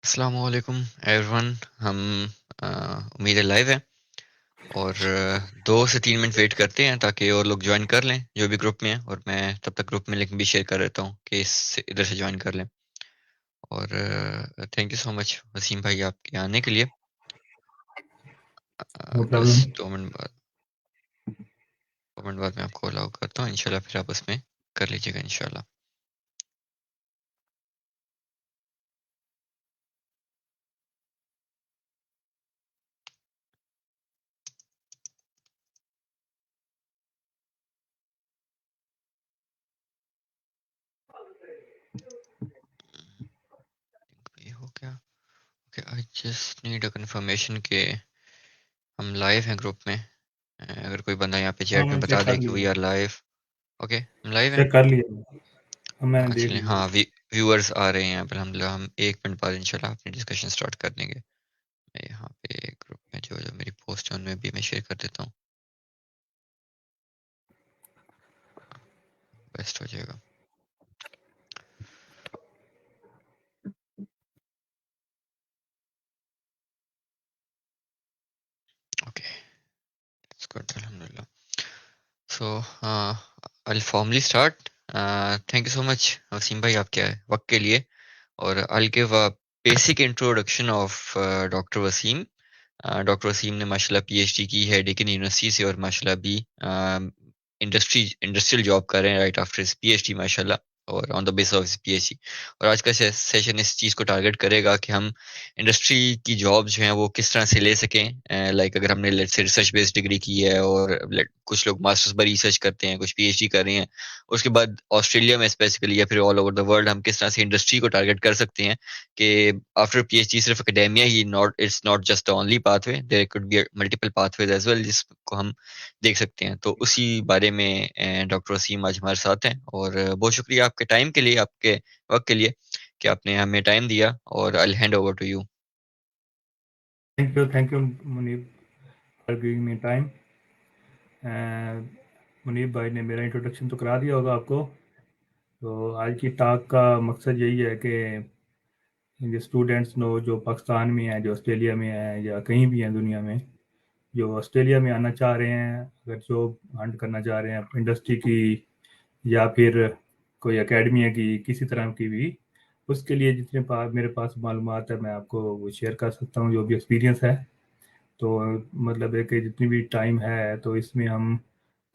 अस्सलाम वालेकुम एवरीवन। हम उम्मीद है लाइव है और 2 से 3 मिनट वेट करते हैं ताकि और लोग ज्वाइन कर लें जो भी ग्रुप में है, और मैं तब तक ग्रुप में लिंक भी शेयर कर देता हूँ कि इस इधर से ज्वाइन कर लें। और thank you so much Wasim भाई आपके आने के लिए। नो बस प्रॉब्लम। 2 मिनट बाद मैं आपको अलाउ करता हूँ, इंशाल्लाह फिर आप उसमें कर लीजिएगा इंशाल्लाह। ये हो गया। Okay, I just need a confirmation के हम लाइव हैं ग्रुप में। अगर कोई बंदा यहाँ पे हाँ, चैट में मैंने बता चेक दे कर कि वी लिया। Are live. ओके, हम लाइव हैं। चेक कर लिया। हाँ, मैंने देख चलें, लिया। हाँ व्यूअर्स आ रहे हैं अल्हम्दुलिल्लाह। हम 1 मिनट बाद इंशाल्लाह अपनी डिस्कशन स्टार्ट कर देंगे। मैं यहाँ पे ग्रुप में जो जो मेरी पोस्ट है उनमें भी मैं शेयर कर देता हूँ, बेस्ट हो जाएगा। ओके, इट्स गुड अल्हम्दुलिल्लाह। So I formally start. Thank you so much Wasim भाई आपके वक्त के लिए। और I give a basic introduction of doctor Wasim. Doctor Wasim ने माशाल्लाह पीएचडी की है डेकन यूनिवर्सिटी से, और माशाल्लाह अभी इंडस्ट्रियल जॉब कर रहे हैं राइट आफ्टर पीएचडी माशाल्लाह, और on the base of PhD. और आज का सेशन इस चीज़ को टारगेट करेगा कि हम इंडस्ट्री की जॉब जो है वो किस तरह से ले सकें। लाइक अगर हमने let's say research based degree की है, और कुछ लोग मास्टर्स पर रिसर्च करते हैं, कुछ पीएचडी कर रहे हैं, उसके बाद ऑस्ट्रेलिया में स्पेसिफिकली या फिर ऑल ओवर द वर्ल्ड हम किस तरह से इंडस्ट्री को टारगेट कर सकते हैं कि आफ्टर पीएचडी सिर्फ एकेडेमिया ही not, it's not just the only pathway, there could be multiple pathways as well जिसको हम देख सकते हैं। तो उसी बारे में डॉक्टर वसीम आज हमारे साथ हैं, और बहुत शुक्रिया आपके टाइम के लिए, आपके वक्त के लिए कि आपने हमें टाइम दिया। और I hand over to you. Thank you Munib for giving me time. Munib भाई ने मेरा इंट्रोडक्शन तो करा दिया होगा आपको। तो आज की टॉक का मकसद यही है कि जो स्टूडेंट्स नो जो पाकिस्तान में हैं, जो ऑस्ट्रेलिया में हैं या कहीं भी हैं दुनिया में, जो ऑस्ट्रेलिया में आना चाह रहे हैं, अगर जॉब हंट करना चाह रहे हैं इंडस्ट्री की या फिर कोई एकेडमी की किसी तरह की भी, उसके लिए जितने मेरे पास मालूमात है मैं आपको वो शेयर कर सकता हूँ, जो भी एक्सपीरियंस है। तो मतलब है कि जितनी भी टाइम है तो इसमें हम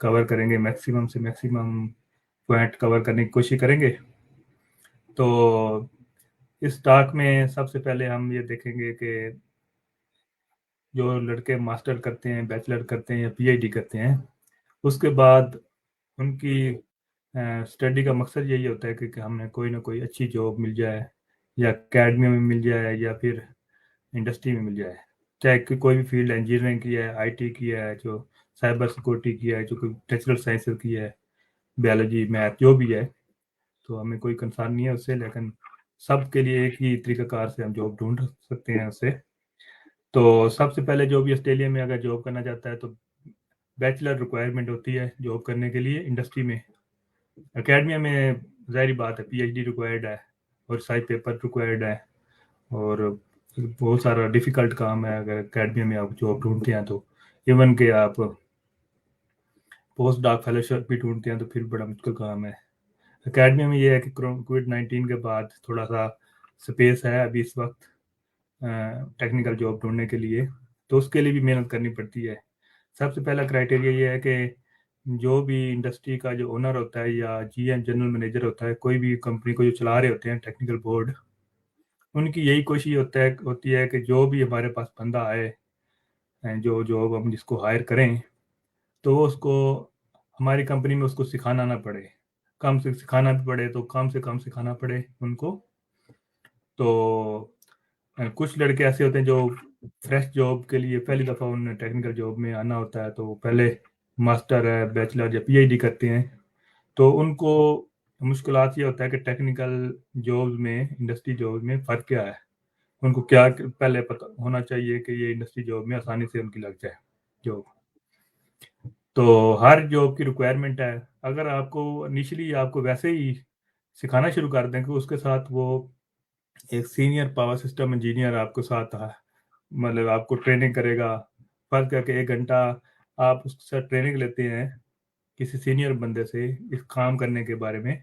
कवर करेंगे, मैक्सिमम से मैक्सिमम पॉइंट कवर करने की कोशिश करेंगे। तो इस टॉक में सबसे पहले हम ये देखेंगे कि जो लड़के मास्टर करते हैं, बैचलर करते हैं या पीएचडी करते हैं, उसके बाद उनकी स्टडी का मकसद यही होता है कि हमें कोई ना कोई अच्छी जॉब मिल जाए, या अकेडमी में मिल जाए या फिर इंडस्ट्री में मिल जाए। चाहे कि कोई भी फील्ड, इंजीनियरिंग की है, आईटी की है, जो साइबर सिक्योरिटी की है, जो कोई नेचुरल साइंसेज की है, बायोलॉजी, मैथ, जो भी है। तो हमें कोई कंसर्न नहीं है उससे, लेकिन सबके लिए एक ही तरीकाकार से हम जॉब ढूंढ सकते हैं उससे। तो सबसे पहले जो भी ऑस्ट्रेलिया में अगर जॉब करना चाहता है तो बैचलर रिक्वायरमेंट होती है जॉब करने के लिए इंडस्ट्री में। एकेडमिया में ज़ाहिर बात है पीएचडी रिक्वायर्ड है और साइड पेपर रिक्वायर्ड है, और बहुत सारा डिफ़िकल्ट काम है अगर एकेडमिया में आप जॉब ढूंढते हैं तो। इवन के आप पोस्ट डॉक फेलोशिप भी ढूंढते हैं तो फिर बड़ा मुश्किल काम है। एकेडमिया में ये है कि कोविड-19 के बाद थोड़ा सा स्पेस है अभी इस वक्त टेक्निकल जॉब ढूंढने के लिए, तो उसके लिए भी मेहनत करनी पड़ती है। सबसे पहला क्राइटेरिया ये है कि जो भी इंडस्ट्री का जो ओनर होता है या जीएम, जनरल मैनेजर होता है, कोई भी कंपनी को जो चला रहे होते हैं टेक्निकल बोर्ड, उनकी यही कोशिश होती है कि जो भी हमारे पास बंदा आए, जो जॉब हम जिसको हायर करें, तो वो उसको हमारी कंपनी में उसको सिखाना ना पड़े। कम से सिखाना भी पड़े तो कम से कम सिखाना पड़े उनको। तो कुछ लड़के ऐसे होते हैं जो फ्रेश जॉब के लिए पहली दफ़ा उन्हें टेक्निकल जॉब में आना होता है, तो वो पहले मास्टर है, बैचलर या पीएचडी करते हैं। तो उनको मुश्किलात ये होता है कि टेक्निकल जॉब्स में, इंडस्ट्री जॉब में फ़र्क क्या है। उनको क्या पहले पता होना चाहिए कि ये इंडस्ट्री जॉब में आसानी से उनकी लग जाए जॉब। तो हर जॉब की रिक्वायरमेंट है। अगर आपको इनिशियली आपको वैसे ही सिखाना शुरू कर दें कि उसके साथ वो एक सीनियर पावर सिस्टम इंजीनियर आपको साथ मतलब आपको ट्रेनिंग करेगा। फर्क करके 1 घंटा आप उससे ट्रेनिंग लेते हैं किसी सीनियर बंदे से इस काम करने के बारे में,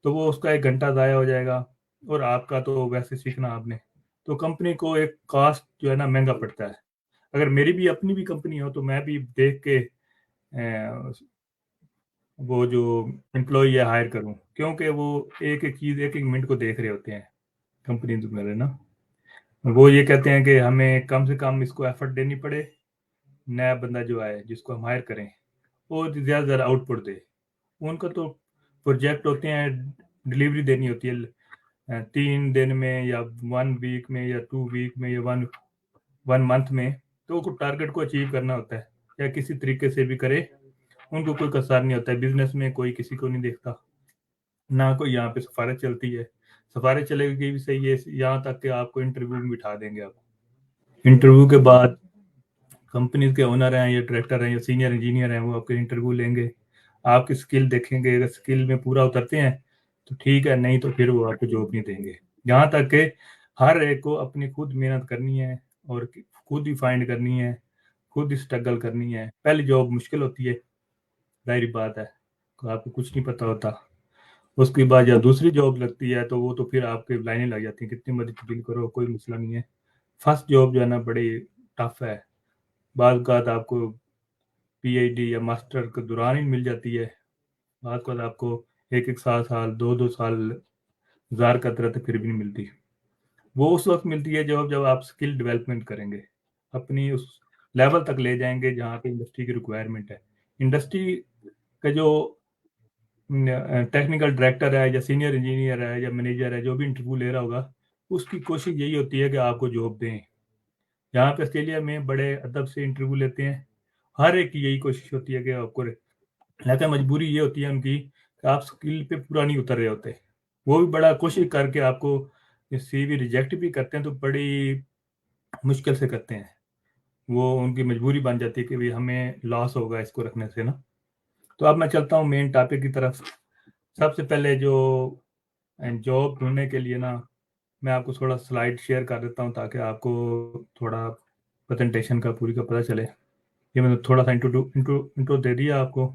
तो वो उसका 1 घंटा ज़ाया हो जाएगा और आपका तो वैसे सीखना आपने, तो कंपनी को एक कॉस्ट जो है ना महंगा पड़ता है। अगर मेरी भी अपनी भी कंपनी हो तो मैं भी देख के वो जो एम्प्लॉय है हायर करूं, क्योंकि वो एक एक चीज़ एक एक मिनट को देख रहे होते हैं कंपनी वाले ना। वो ये कहते हैं कि हमें कम से कम इसको एफर्ट देनी पड़े, नया बंदा जो आए जिसको हम हायर करें वो ज़्यादा से ज़्यादा आउटपुट दे। उनका तो प्रोजेक्ट होते हैं, डिलीवरी देनी होती है 3 दिन में या 1 वीक में या 2 वीक में या वन मंथ में, तो उनको टारगेट को अचीव करना होता है, या किसी तरीके से भी करे, उनको कोई कसार नहीं होता है। बिजनेस में कोई किसी को नहीं देखता, ना कोई यहाँ पे सिफारिश चलती है। सिफारिश चलेगी भी सही है, यहाँ तक कि आपको इंटरव्यू में बिठा देंगे। आप इंटरव्यू के बाद कंपनी के ओनर हैं या डायरेक्टर हैं या सीनियर इंजीनियर हैं, वो आपके इंटरव्यू लेंगे, आपकी स्किल देखेंगे, अगर स्किल में पूरा उतरते हैं तो ठीक है, नहीं तो फिर वो आपको जॉब नहीं देंगे। यहाँ तक कि हर एक को अपनी खुद मेहनत करनी है और खुद ही फाइंड करनी है, खुद ही स्ट्रगल करनी है। पहली जॉब मुश्किल होती है, जाहिर बात है, तो आपको कुछ नहीं पता होता। उसके बाद जब दूसरी जॉब लगती है तो वो तो फिर आपके लाइनें लग जाती हैं, कितनी मर्जी तब्दील करो कोई मसला नहीं है। फर्स्ट जॉब जो है ना बड़ी टफ है, बाद बात आपको पीएचडी या मास्टर के दौरान ही मिल जाती है, बाद बात आपको एक एक साल 2-2 साल जार का तरह फिर भी नहीं मिलती। वो उस वक्त मिलती है जब जब आप स्किल डेवलपमेंट करेंगे, अपनी उस लेवल तक ले जाएंगे जहाँ पे इंडस्ट्री की रिक्वायरमेंट है। इंडस्ट्री का जो टेक्निकल डायरेक्टर है या सीनियर इंजीनियर है या मैनेजर है जो भी इंटरव्यू ले रहा होगा, उसकी कोशिश यही होती है कि आपको जॉब दें। यहाँ पे ऑस्ट्रेलिया में बड़े अदब से इंटरव्यू लेते हैं, हर एक की यही कोशिश होती है कि आपको, लेकिन मजबूरी ये होती है उनकी कि आप स्किल पे पूरा नहीं उतर रहे होते। वो भी बड़ा कोशिश करके आपको सीवी रिजेक्ट भी करते हैं, तो बड़ी मुश्किल से करते हैं। वो उनकी मजबूरी बन जाती है कि भाई हमें लॉस होगा इसको रखने से ना। तो अब मैं चलता हूँ मेन टॉपिक की तरफ। सबसे पहले जो जॉब ढूंढने के लिए ना, मैं आपको थोड़ा स्लाइड शेयर कर देता हूँ ताकि आपको थोड़ा प्रेजेंटेशन का पूरी का पता चले। ये मैंने थोड़ा सा इंट्रो दे दिया आपको।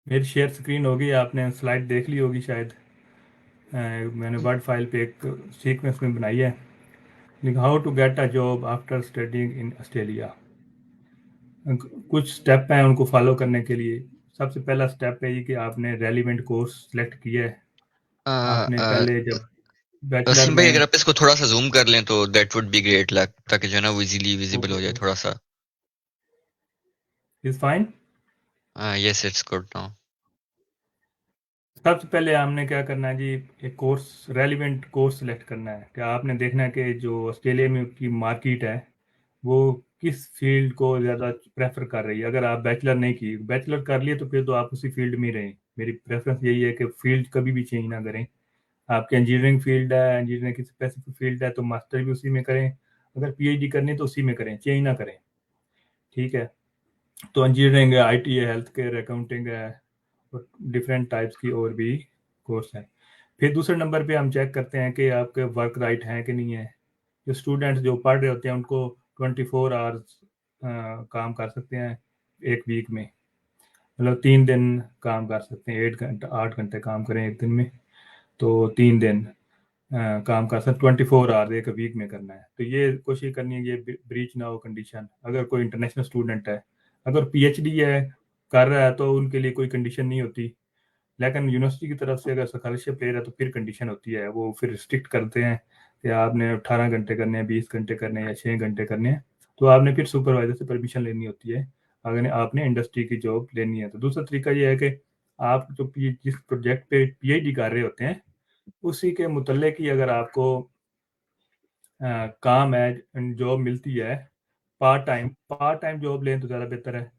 मेरी शेयर स्क्रीन होगी, आपने स्लाइड देख ली होगी शायद। मैंने वर्ड फाइल पे एक सीक्वेंस में बनाई है, how to get a job after studying in Australia. कुछ स्टेप हैं उनको फॉलो करने के लिए। सबसे पहला स्टेप है ये कि आपने रेलिवेंट कोर्स सेलेक्ट किया है। आपने पहले जब बैचलर वसीम भाई, अगर में, आप इसको थोड़ा सा जूम कर लें तो दैट वुड बी ग्रेट, ताकि जो है ना वो इजीली विजिबल हो जाए ओके थोड़ा सा। Is fine. Yes, it's good now. सबसे पहले हमने क्या करना है जी, एक कोर्स, रेलिवेंट कोर्स सेलेक्ट करना है। क्या आपने देखना है कि जो ऑस्ट्रेलिया में की मार्केट है वो किस फील्ड को ज़्यादा प्रेफर कर रही है। अगर आप बैचलर नहीं की, बैचलर कर लिए तो फिर तो आप उसी फील्ड में ही रहें। मेरी प्रेफरेंस यही है कि फील्ड कभी भी चेंज ना करें। आपकी इंजीनियरिंग फील्ड है, इंजीनियरिंग की स्पेसिफिक फील्ड है तो मास्टर भी उसी में करें, अगर पीएचडी करनी है तो उसी में करें, चेंज ना करें। ठीक है, तो इंजीनियरिंग है, आईटी है, हेल्थ केयर, अकाउंटिंग है, और डिफरेंट टाइप्स की और भी कोर्स हैं। फिर दूसरे नंबर पे हम चेक करते हैं कि आपके वर्क राइट हैं कि नहीं है। जो स्टूडेंट्स जो पढ़ रहे होते हैं उनको 24 आवर्स काम कर सकते हैं एक वीक में, मतलब 3 दिन काम कर सकते हैं, 8 घंटा 8 घंटे काम करें एक दिन में, तो 3 दिन काम कर सकते, 24 आवर्स एक वीक में करना है। तो ये कोशिश करनी है ये ब्रीच ना हो कंडीशन। अगर कोई इंटरनेशनल स्टूडेंट है, अगर पीएचडी है कर रहा है तो उनके लिए कोई कंडीशन नहीं होती, लेकिन यूनिवर्सिटी की तरफ से अगर स्कॉलरशिप ले रहा है तो फिर कंडीशन होती है, वो फिर रिस्ट्रिक्ट करते हैं कि आपने 18 घंटे करने हैं, 20 घंटे करने हैं या 6 घंटे करने हैं। तो आपने फिर सुपरवाइजर से परमिशन लेनी होती है अगर आपने इंडस्ट्री की जॉब लेनी है। तो दूसरा तरीका ये है कि आप जो जिस प्रोजेक्ट पे पीएचडी कर रहे होते हैं उसी के मुतल्लिक ही अगर आपको काम है, जॉब मिलती है, पार्ट टाइम जॉब लें तो ज़्यादा बेहतर है।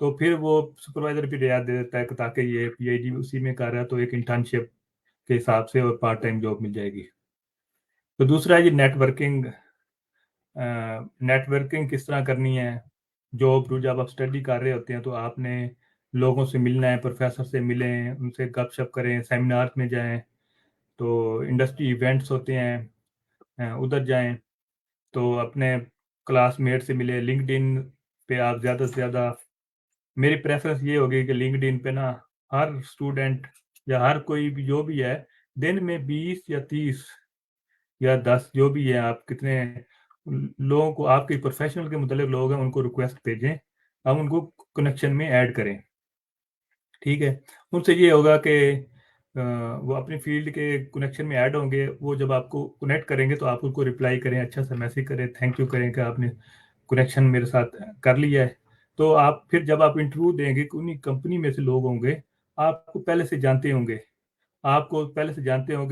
तो फिर वो सुपरवाइजर भी रियायत दे देता है कि ताकि ये पीएचडी उसी में कर रहा है तो एक इंटर्नशिप के हिसाब से और पार्ट टाइम जॉब मिल जाएगी। तो दूसरा है जी नेटवर्किंग। नेटवर्किंग किस तरह करनी है। जब आप स्टडी कर रहे होते हैं तो आपने लोगों से मिलना है, प्रोफेसर से मिलें, उनसे गपशप करें, सेमिनार में जाएं, तो इंडस्ट्री इवेंट्स होते हैं, उधर जाएं, तो अपने क्लासमेट से मिले। लिंक्डइन पे आप ज़्यादा से ज़्यादा, मेरी प्रेफरेंस ये होगी कि लिंक्डइन पे ना हर स्टूडेंट या हर कोई भी जो भी है, दिन में 20 या 30 या 10 जो भी है, आप कितने लोगों को, आपके प्रोफेशनल के मुतालिक लोग हैं, उनको रिक्वेस्ट भेजें, हम उनको कनेक्शन में ऐड करें। ठीक है, उनसे ये होगा कि वो अपनी फील्ड के कनेक्शन में ऐड होंगे। वो जब आपको कनेक्ट करेंगे तो आप उनको रिप्लाई करें, अच्छा सा मैसेज करें, थैंक यू करें कि आपने कनेक्शन मेरे साथ कर लिया है। तो आप फिर जब आप इंटरव्यू देंगे, उन्हीं कंपनी में से लोग होंगे, आपको पहले से जानते होंगे,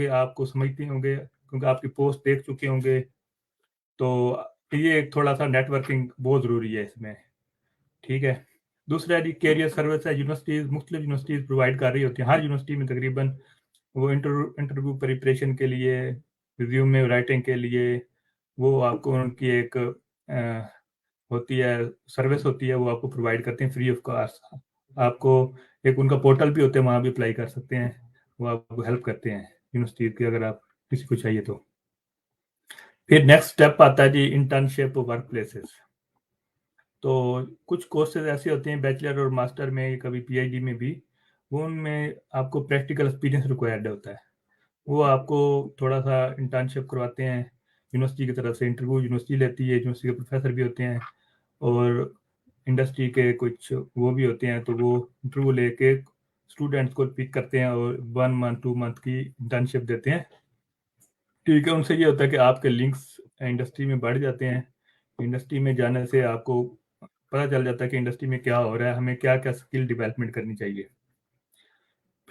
आपको समझते होंगे, क्योंकि आपकी पोस्ट देख चुके होंगे। तो ये थोड़ा सा नेटवर्किंग बहुत ज़रूरी है इसमें। ठीक है, दूसरा है कैरियर सर्विस है। मुख्तलिफ यूनिवर्सिटीज़ प्रोवाइड कर रही होती हैं, हर यूनिवर्सिटी में तकरीबन, वो इंटरव्यू प्रिपरेशन के लिए, रिज्यूमे राइटिंग के लिए, वो आपको उनकी एक होती है, सर्विस होती है, वो आपको प्रोवाइड करते हैं फ्री ऑफ कॉस्ट। आपको एक उनका पोर्टल भी होता है, वहाँ भी अप्लाई कर सकते हैं, वो आपको हेल्प करते हैं यूनिवर्सिटी की, अगर आप किसी को चाहिए तो। फिर नेक्स्ट स्टेप आता है जी इंटर्नशिप वर्क प्लेसेस। तो कुछ कोर्सेज ऐसे होते हैं बैचलर और मास्टर में, कभी पीएचडी में भी, वो उनमें आपको प्रैक्टिकल एक्सपीरियंस रिक्वायर्ड होता है। वो आपको थोड़ा सा इंटर्नशिप करवाते हैं यूनिवर्सिटी की तरफ से, इंटरव्यू यूनिवर्सिटी लेती है, यूनिवर्सिटी के प्रोफेसर भी होते हैं, और इंडस्ट्री के कुछ वो भी होते हैं, तो वो इंटरव्यू लेके स्टूडेंट्स को पिक करते हैं और 1 मंथ 2 मंथ की इंटर्नशिप देते हैं। ठीक है, उनसे ये होता है कि आपके लिंक्स इंडस्ट्री में बढ़ जाते हैं। इंडस्ट्री में जाने से आपको पता चल जाता है कि इंडस्ट्री में क्या हो रहा है, हमें क्या क्या स्किल डेवलपमेंट करनी चाहिए।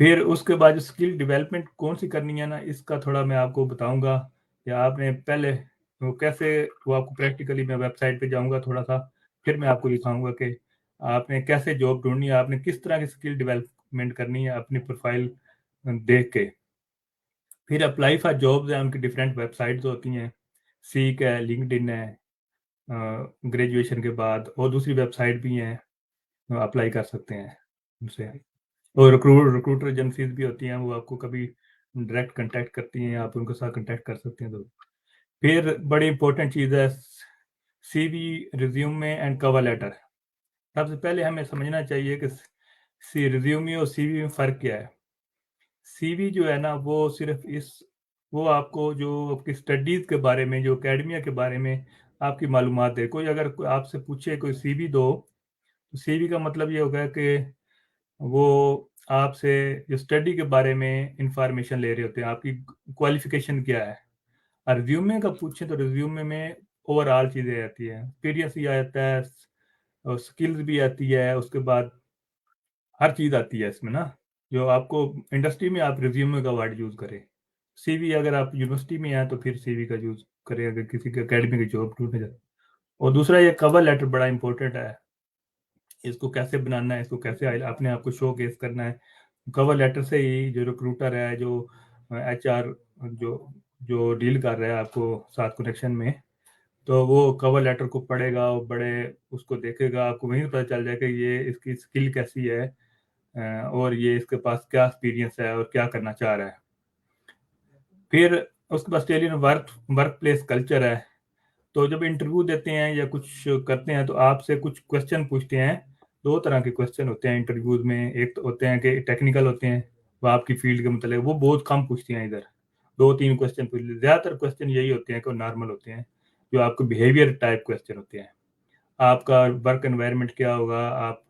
फिर उसके बाद स्किल डेवलपमेंट कौन सी करनी है ना, इसका थोड़ा मैं आपको बताऊंगा, या आपने पहले वो कैसे, वो आपको प्रैक्टिकली मैं वेबसाइट पे जाऊंगा थोड़ा सा, फिर मैं आपको दिखाऊंगा कि आपने कैसे जॉब ढूंढनी है, आपने किस तरह की स्किल डेवलपमेंट करनी है अपनी प्रोफाइल देख के। फिर अप्लाई फॉर जॉब्स है, उनकी डिफरेंट वेबसाइट्स होती हैं, सीक है, लिंक्डइन है, ग्रेजुएशन के बाद, और दूसरी वेबसाइट भी हैं, अप्लाई कर सकते हैं उनसे। और रिक्रूटर एजेंसीज भी होती हैं, वो आपको कभी डायरेक्ट कांटेक्ट करती हैं, आप उनके साथ कांटेक्ट कर सकते हैं। तो फिर बड़ी इंपॉर्टेंट चीज़ है CV, resume and cover letter. सबसे पहले हमें समझना चाहिए कि रिज्यूमे और सीवी में फ़र्क क्या है। सीवी जो है ना, वो सिर्फ वो आपको जो आपकी स्टडीज़ के बारे में, जो एकेडमिया के बारे में आपकी मालूमात दे। कोई अगर आपसे पूछे कोई सीवी दो, तो सीवी का मतलब ये होगा कि वो आपसे जो स्टडी के बारे में इंफॉर्मेशन ले रहे होते हैं, आपकी क्वालिफिकेशन क्या है। और रिज्यूमे का पूछें तो रिज्यूमे में ओवरऑल चीज़ें आती हैं, एक्सपीरियंस भी आता है, और स्किल्स भी आती है, उसके बाद हर चीज़ आती है इसमें ना, जो आपको इंडस्ट्री में आप रिज्यूमे का वर्ड यूज़ करें। सीवी अगर आप यूनिवर्सिटी में हैं तो फिर सीवी का यूज़ करें अगर किसी के अकेडमी की जॉब ढूंढने जाए। और दूसरा ये कवर लेटर बड़ा इंपॉर्टेंट है, इसको कैसे बनाना है, इसको कैसे अपने आप को शो केस करना है। कवर लेटर से ही जो रिक्रूटर है, जो एचआर, जो जो डील कर रहा है आपको साथ कनेक्शन में, तो वो कवर लेटर को पढ़ेगा और बड़े उसको देखेगा, आपको वहीं पता चल जाएगा ये इसकी स्किल कैसी है, और ये इसके पास क्या एक्सपीरियंस है और क्या करना चाह रहा है। फिर उसके पास ऑस्ट्रेलियन वर्क प्लेस कल्चर है। तो जब इंटरव्यू देते हैं या कुछ करते हैं तो आपसे कुछ क्वेश्चन पूछते हैं। दो तरह के क्वेश्चन होते हैं इंटरव्यूज में, एक तो होते हैं कि टेक्निकल होते हैं, वो आपकी फील्ड के मतलब, वो बहुत कम पूछते हैं इधर, 2-3 क्वेश्चन पूछ लेते। ज़्यादातर क्वेश्चन यही होते हैं कि नॉर्मल होते हैं, जो आपको बिहेवियर टाइप क्वेश्चन होते हैं। आपका वर्क एनवायरनमेंट क्या होगा, आप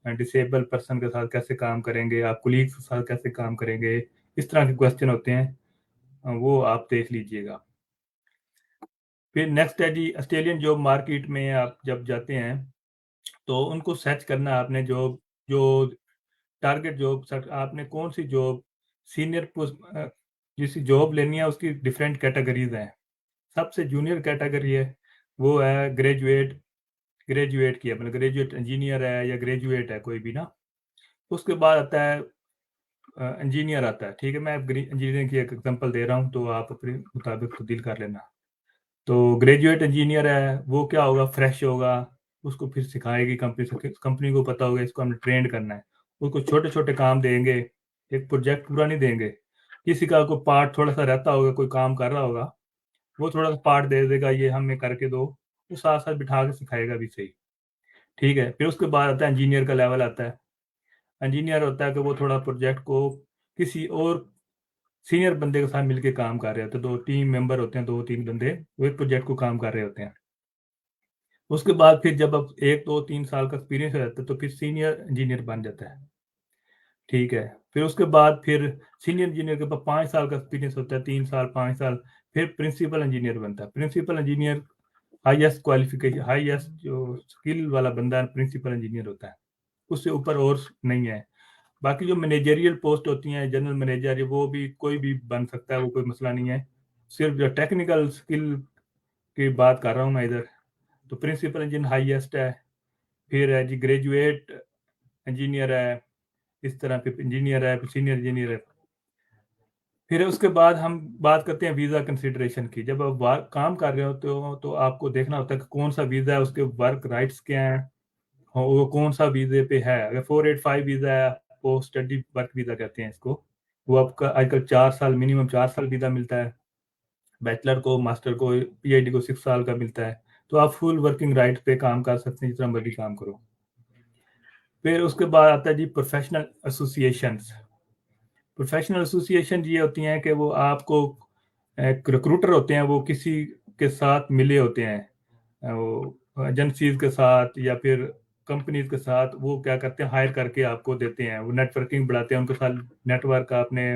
डिसेबल पर्सन के साथ कैसे काम करेंगे, आप कुलीग्स के साथ कैसे काम करेंगे, इस तरह के क्वेश्चन होते हैं, वो आप देख लीजिएगा। फिर नेक्स्ट है जी ऑस्ट्रेलियन जॉब मार्केट में आप जब जाते हैं तो उनको सर्च करना है आपने, जॉब जो टारगेट जॉब सर्च, आपने कौन सी जॉब, सीनियर पोस्ट, जिस जॉब लेनी है उसकी डिफरेंट कैटेगरीज हैं। सबसे जूनियर कैटेगरी है वो है ग्रेजुएट, ग्रेजुएट की है, मतलब ग्रेजुएट इंजीनियर है या ग्रेजुएट है कोई भी ना। उसके बाद आता है इंजीनियर आता है, ठीक है, मैं इंजीनियरिंग की एक एग्जांपल दे रहा हूँ, तो आप अपने मुताबिक तब्दील कर लेना। तो ग्रेजुएट इंजीनियर है, वो क्या होगा, फ्रेश होगा, उसको फिर सिखाएगी कंपनी से, कंपनी को पता होगा इसको हमने ट्रेंड करना है, उसको छोटे छोटे काम देंगे, एक प्रोजेक्ट पूरा नहीं देंगे। किसी का कोई पार्ट थोड़ा सा रहता होगा, कोई काम कर रहा होगा, वो थोड़ा सा पार्ट दे देगा, ये हमें करके दो, तो साथ साथ बिठा के सिखाएगा भी सही। ठीक है, फिर उसके बाद आता है इंजीनियर का लेवल आता है। इंजीनियर होता है कि वो थोड़ा प्रोजेक्ट को किसी और सीनियर बंदे के साथ मिलके काम कर रहे होते हैं, दो टीम मेंबर होते हैं, दो तीन बंदे, वो एक प्रोजेक्ट को काम कर रहे होते हैं। उसके बाद फिर जब अब 1 2 3 साल का एक्सपीरियंस हो जाता है, तो फिर सीनियर इंजीनियर बन जाता है। ठीक है, फिर उसके बाद फिर सीनियर इंजीनियर के पास 5 साल का एक्सपीरियंस होता है, 3 साल 5 साल, फिर प्रिंसिपल इंजीनियर बनता है। Principal engineer highest qualification, highest जो स्किल वाला बंदा है, प्रिंसिपल इंजीनियर होता है, उससे ऊपर और नहीं है। बाकी जो मैनेजरियल पोस्ट होती हैं, जनरल मैनेजर, वो भी कोई भी बन सकता है, वो कोई मसला नहीं है। सिर्फ जो टेक्निकल स्किल की बात कर रहा हूँ मैं इधर, तो प्रिंसिपल इंजीनियर हाईएस्ट है। फिर है जी ग्रेजुएट इंजीनियर है, इस तरह पे इंजीनियर है, सीनियर इंजीनियर है। फिर उसके बाद हम बात करते हैं वीज़ा कंसिडरेशन की। जब आप काम कर रहे होते हो तो आपको देखना होता है कि कौन सा वीज़ा है, उसके वर्क राइट्स क्या हैं, और वो कौन सा वीज़े पे है। अगर 485 वीज़ा है, पोस्ट स्टडी वर्क वीज़ा कहते हैं इसको, वो आपका आजकल 4 साल, मिनिमम 4 साल वीज़ा मिलता है। बैचलर को, मास्टर को, पीएचडी को 6 साल का मिलता है। तो आप फुल वर्किंग राइट पे काम कर सकते हैं, जितना मर्जी काम करो। फिर उसके बाद आता है जी प्रोफेशनल एसोसिएशंस। प्रोफेशनल एसोसिएशन ये होती हैं कि वो आपको, एक रिक्रूटर होते हैं, वो किसी के साथ मिले होते हैं, वो एजेंसीज के साथ या फिर कंपनीज के साथ, वो क्या करते हैं, हायर करके आपको देते हैं, वो नेटवर्किंग बढ़ाते हैं, उनके साथ नेटवर्क आपने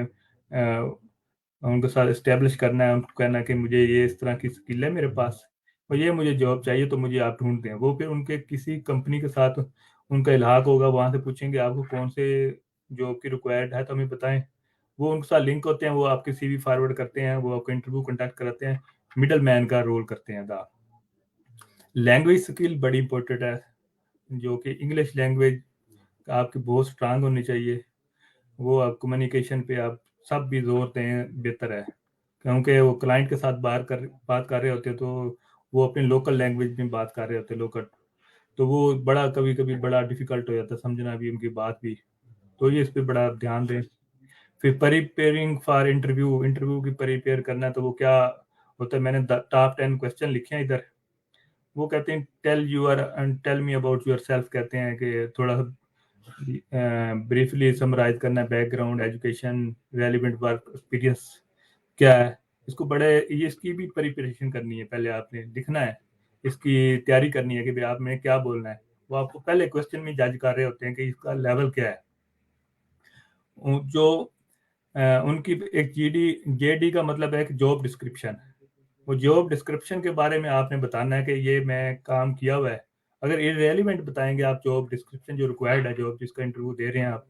उनके साथ इस्टेब्लिश करना है, उनको कहना है कि मुझे ये इस तरह की स्किल है मेरे पास, और ये मुझे जॉब चाहिए, तो मुझे आप ढूंढ दें। वो फिर उनके किसी कंपनी के साथ उनका इलाहाक होगा, वहाँ से पूछेंगे आपको कौन से जॉब की रिक्वायर्ड है, तो हमें बताएं। वो उनके साथ लिंक होते हैं, वो आपके सीवी फॉरवर्ड करते हैं, वो आपको इंटरव्यू कंडक्ट कराते हैं, मिडल मैन का रोल करते हैं दा। लैंग्वेज स्किल बड़ी इंपॉर्टेंट है, जो कि इंग्लिश लैंग्वेज आपकी बहुत स्ट्रांग होनी चाहिए। वो आप कम्युनिकेशन पे आप सब भी जोर दें, बेहतर है, क्योंकि वो क्लाइंट के साथ बात कर रहे होते हैं, तो वो अपने लोकल लैंग्वेज में बात कर रहे होते हैं, लोकल, तो वो बड़ा कभी कभी बड़ा डिफिकल्ट हो जाता है समझना भी उनकी बात भी। तो ये इस पे बड़ा ध्यान दें। फिर प्रिपेयरिंग फॉर इंटरव्यू, इंटरव्यू की प्रिपेयर करना है, तो वो क्या होता है, मैंने टॉप 10 क्वेश्चन लिखे हैं इधर। वो कहते हैं tell me about yourself, कहते हैं कि थोड़ा ब्रीफली समराइज करना है, background, education, relevant work experience क्या है। इसको बड़े, ये इसकी भी प्रिपरेशन करनी है, पहले आपने लिखना है, इसकी तैयारी करनी है कि भाई आपने क्या बोलना है। वो आपको पहले क्वेश्चन में जज कर रहे होते हैं कि इसका लेवल क्या है। जो उनकी एक जेडी का मतलब है कि जॉब डिस्क्रिप्शन। वो जॉब डिस्क्रिप्शन के बारे में आपने बताना है कि ये मैं काम किया हुआ है। अगर इरेलीवेंट बताएंगे आप जॉब डिस्क्रिप्शन जो रिक्वायर्ड है, जॉब जिसका इंटरव्यू दे रहे हैं आप,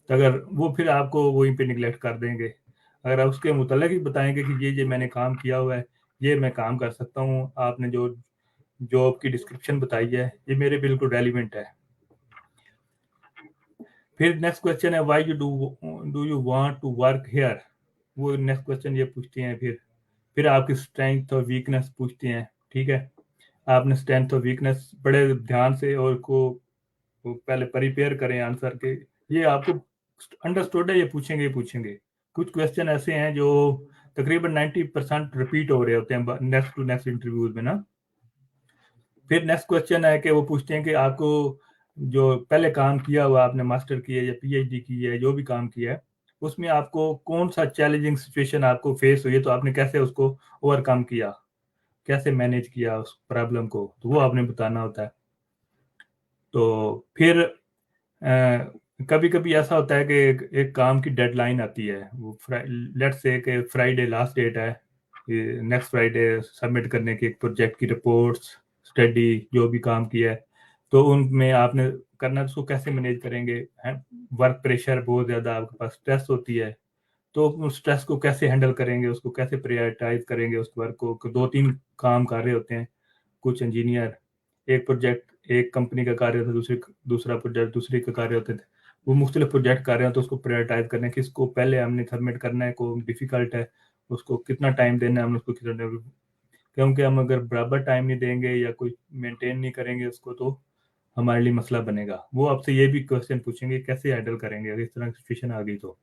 तो अगर वो फिर आपको वहीं पे निगलेक्ट कर देंगे। अगर आप उसके मुतल्लिक ही बताएंगे कि ये मैंने काम किया हुआ है, ये मैं काम कर सकता हूँ, आपने जो जॉब की डिस्क्रिप्शन बताई है ये मेरे बिल्कुल रेलिवेंट है। फिर नेक्स्ट क्वेश्चन है why you do you want to work here. वो नेक्स्ट क्वेश्चन ये पूछते हैं। फिर आपकी स्ट्रेंथ और वीकनेस पूछते हैं। ठीक है, आपने स्ट्रेंथ और वीकनेस बड़े ध्यान से और को पहले प्रिपेयर करें आंसर के। ये आपको अंडरस्टूड है, ये पूछेंगे। कुछ क्वेश्चन ऐसे हैं जो तकरीबन 90% रिपीट हो रहे होते हैं नेक्स्ट टू नेक्स्ट इंटरव्यूज में ना। फिर नेक्स्ट क्वेश्चन है कि वो पूछते हैं कि आपको जो पहले काम किया हुआ, आपने मास्टर की है या पीएचडी की है, जो भी काम किया है, उसमें आपको कौन सा चैलेंजिंग सिचुएशन आपको फेस हुई है, तो आपने कैसे उसको ओवरकम किया, कैसे मैनेज किया उस प्रॉब्लम को, तो वो आपने बताना होता है। तो फिर कभी कभी ऐसा होता है कि एक काम की डेडलाइन आती है, वो लेट्स से कि फ्राइडे लास्ट डेट है, नेक्स्ट फ्राइडे सबमिट करने की एक प्रोजेक्ट की रिपोर्ट्स, स्टडी, जो भी काम किया है, तो उनमें आपने करना है, तो उसको कैसे मैनेज करेंगे। वर्क प्रेशर बहुत ज़्यादा, आपके पास स्ट्रेस होती है, तो उस स्ट्रेस को कैसे हैंडल करेंगे, उसको कैसे प्रायोरिटाइज करेंगे उस वर्क को। 2 3 काम कर रहे होते हैं कुछ इंजीनियर, एक प्रोजेक्ट एक कंपनी का कार्य था, दूसरा प्रोजेक्ट दूसरी का कार्य होते थे, वो मुख्तलिफ प्रोजेक्ट कर रहे हैं तो उसको प्रायोरिटाइज करना है, किसको पहले हमने सबमिट करना है, को डिफिकल्ट है उसको कितना टाइम देना है, हमने उसको कितना, क्योंकि हम अगर बराबर टाइम नहीं देंगे या कोई मेंटेन नहीं करेंगे उसको तो हमारे लिए मसला बनेगा। वो आपसे ये भी क्वेश्चन पूछेंगे कैसे हैंडल करेंगे अगर इस तरह की सिचुएशन आ गई तो।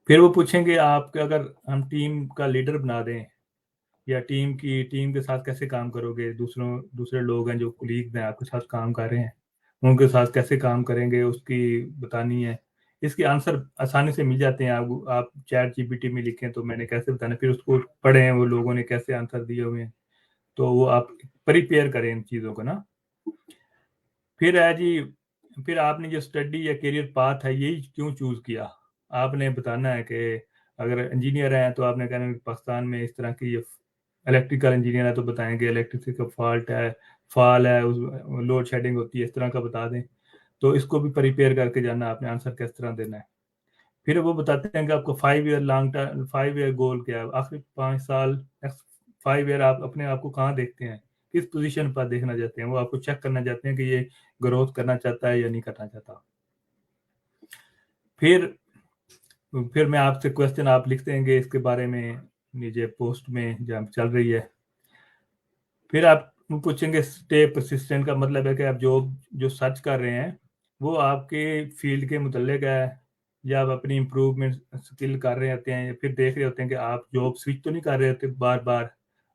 फिर वो पूछेंगे आपके अगर हम टीम का लीडर बना दें या टीम के साथ कैसे काम करोगे, दूसरे लोग हैं जो कुलीग हैं आपके साथ काम कर रहे हैं उनके साथ कैसे काम करेंगे उसकी बतानी है। इसके आंसर आसानी से मिल जाते हैं, आप चैट जीपीटी में लिखें तो मैंने कैसे बताना, फिर उसको पढ़ें वो लोगों ने कैसे आंसर दिए हुए हैं, तो वो आप प्रिपेयर करें इन चीज़ों को ना। फिर है जी, फिर आपने जो स्टडी या करियर पाथ है यही क्यों चूज किया, आपने बताना है कि अगर इंजीनियर हैं तो आपने कहना है कि पाकिस्तान में इस तरह की इलेक्ट्रिकल इंजीनियर है तो बताएंगे इलेक्ट्रिसिटी का फॉल है उस लोड शेडिंग होती है, इस तरह का बता दें। तो इसको भी प्रिपेयर करके जाना आपने आंसर किस तरह देना है। फिर वो बताते हैं कि आपको 5 year long term 5 year goal क्या है, आखिरी 5 साल नेक्स्ट 5 ईयर आप अपने आप को कहाँ देखते हैं, किस पोजीशन पर देखना चाहते हैं, वो आपको चेक करना चाहते हैं कि ये ग्रोथ करना चाहता है या नहीं करना चाहता। फिर फिर मैं आपसे क्वेश्चन आप लिख देंगे इसके बारे में नीचे पोस्ट में जहाँ चल रही है। फिर आप पूछेंगे स्टे परसिस्टेंट का मतलब है कि आप जो सर्च कर रहे हैं वो आपके फील्ड के मुतल्लिक है या आप अपनी इम्प्रूवमेंट स्किल कर रहे होते हैं, फिर देख रहे होते हैं कि आप जॉब स्विच तो नहीं कर रहे होते बार बार,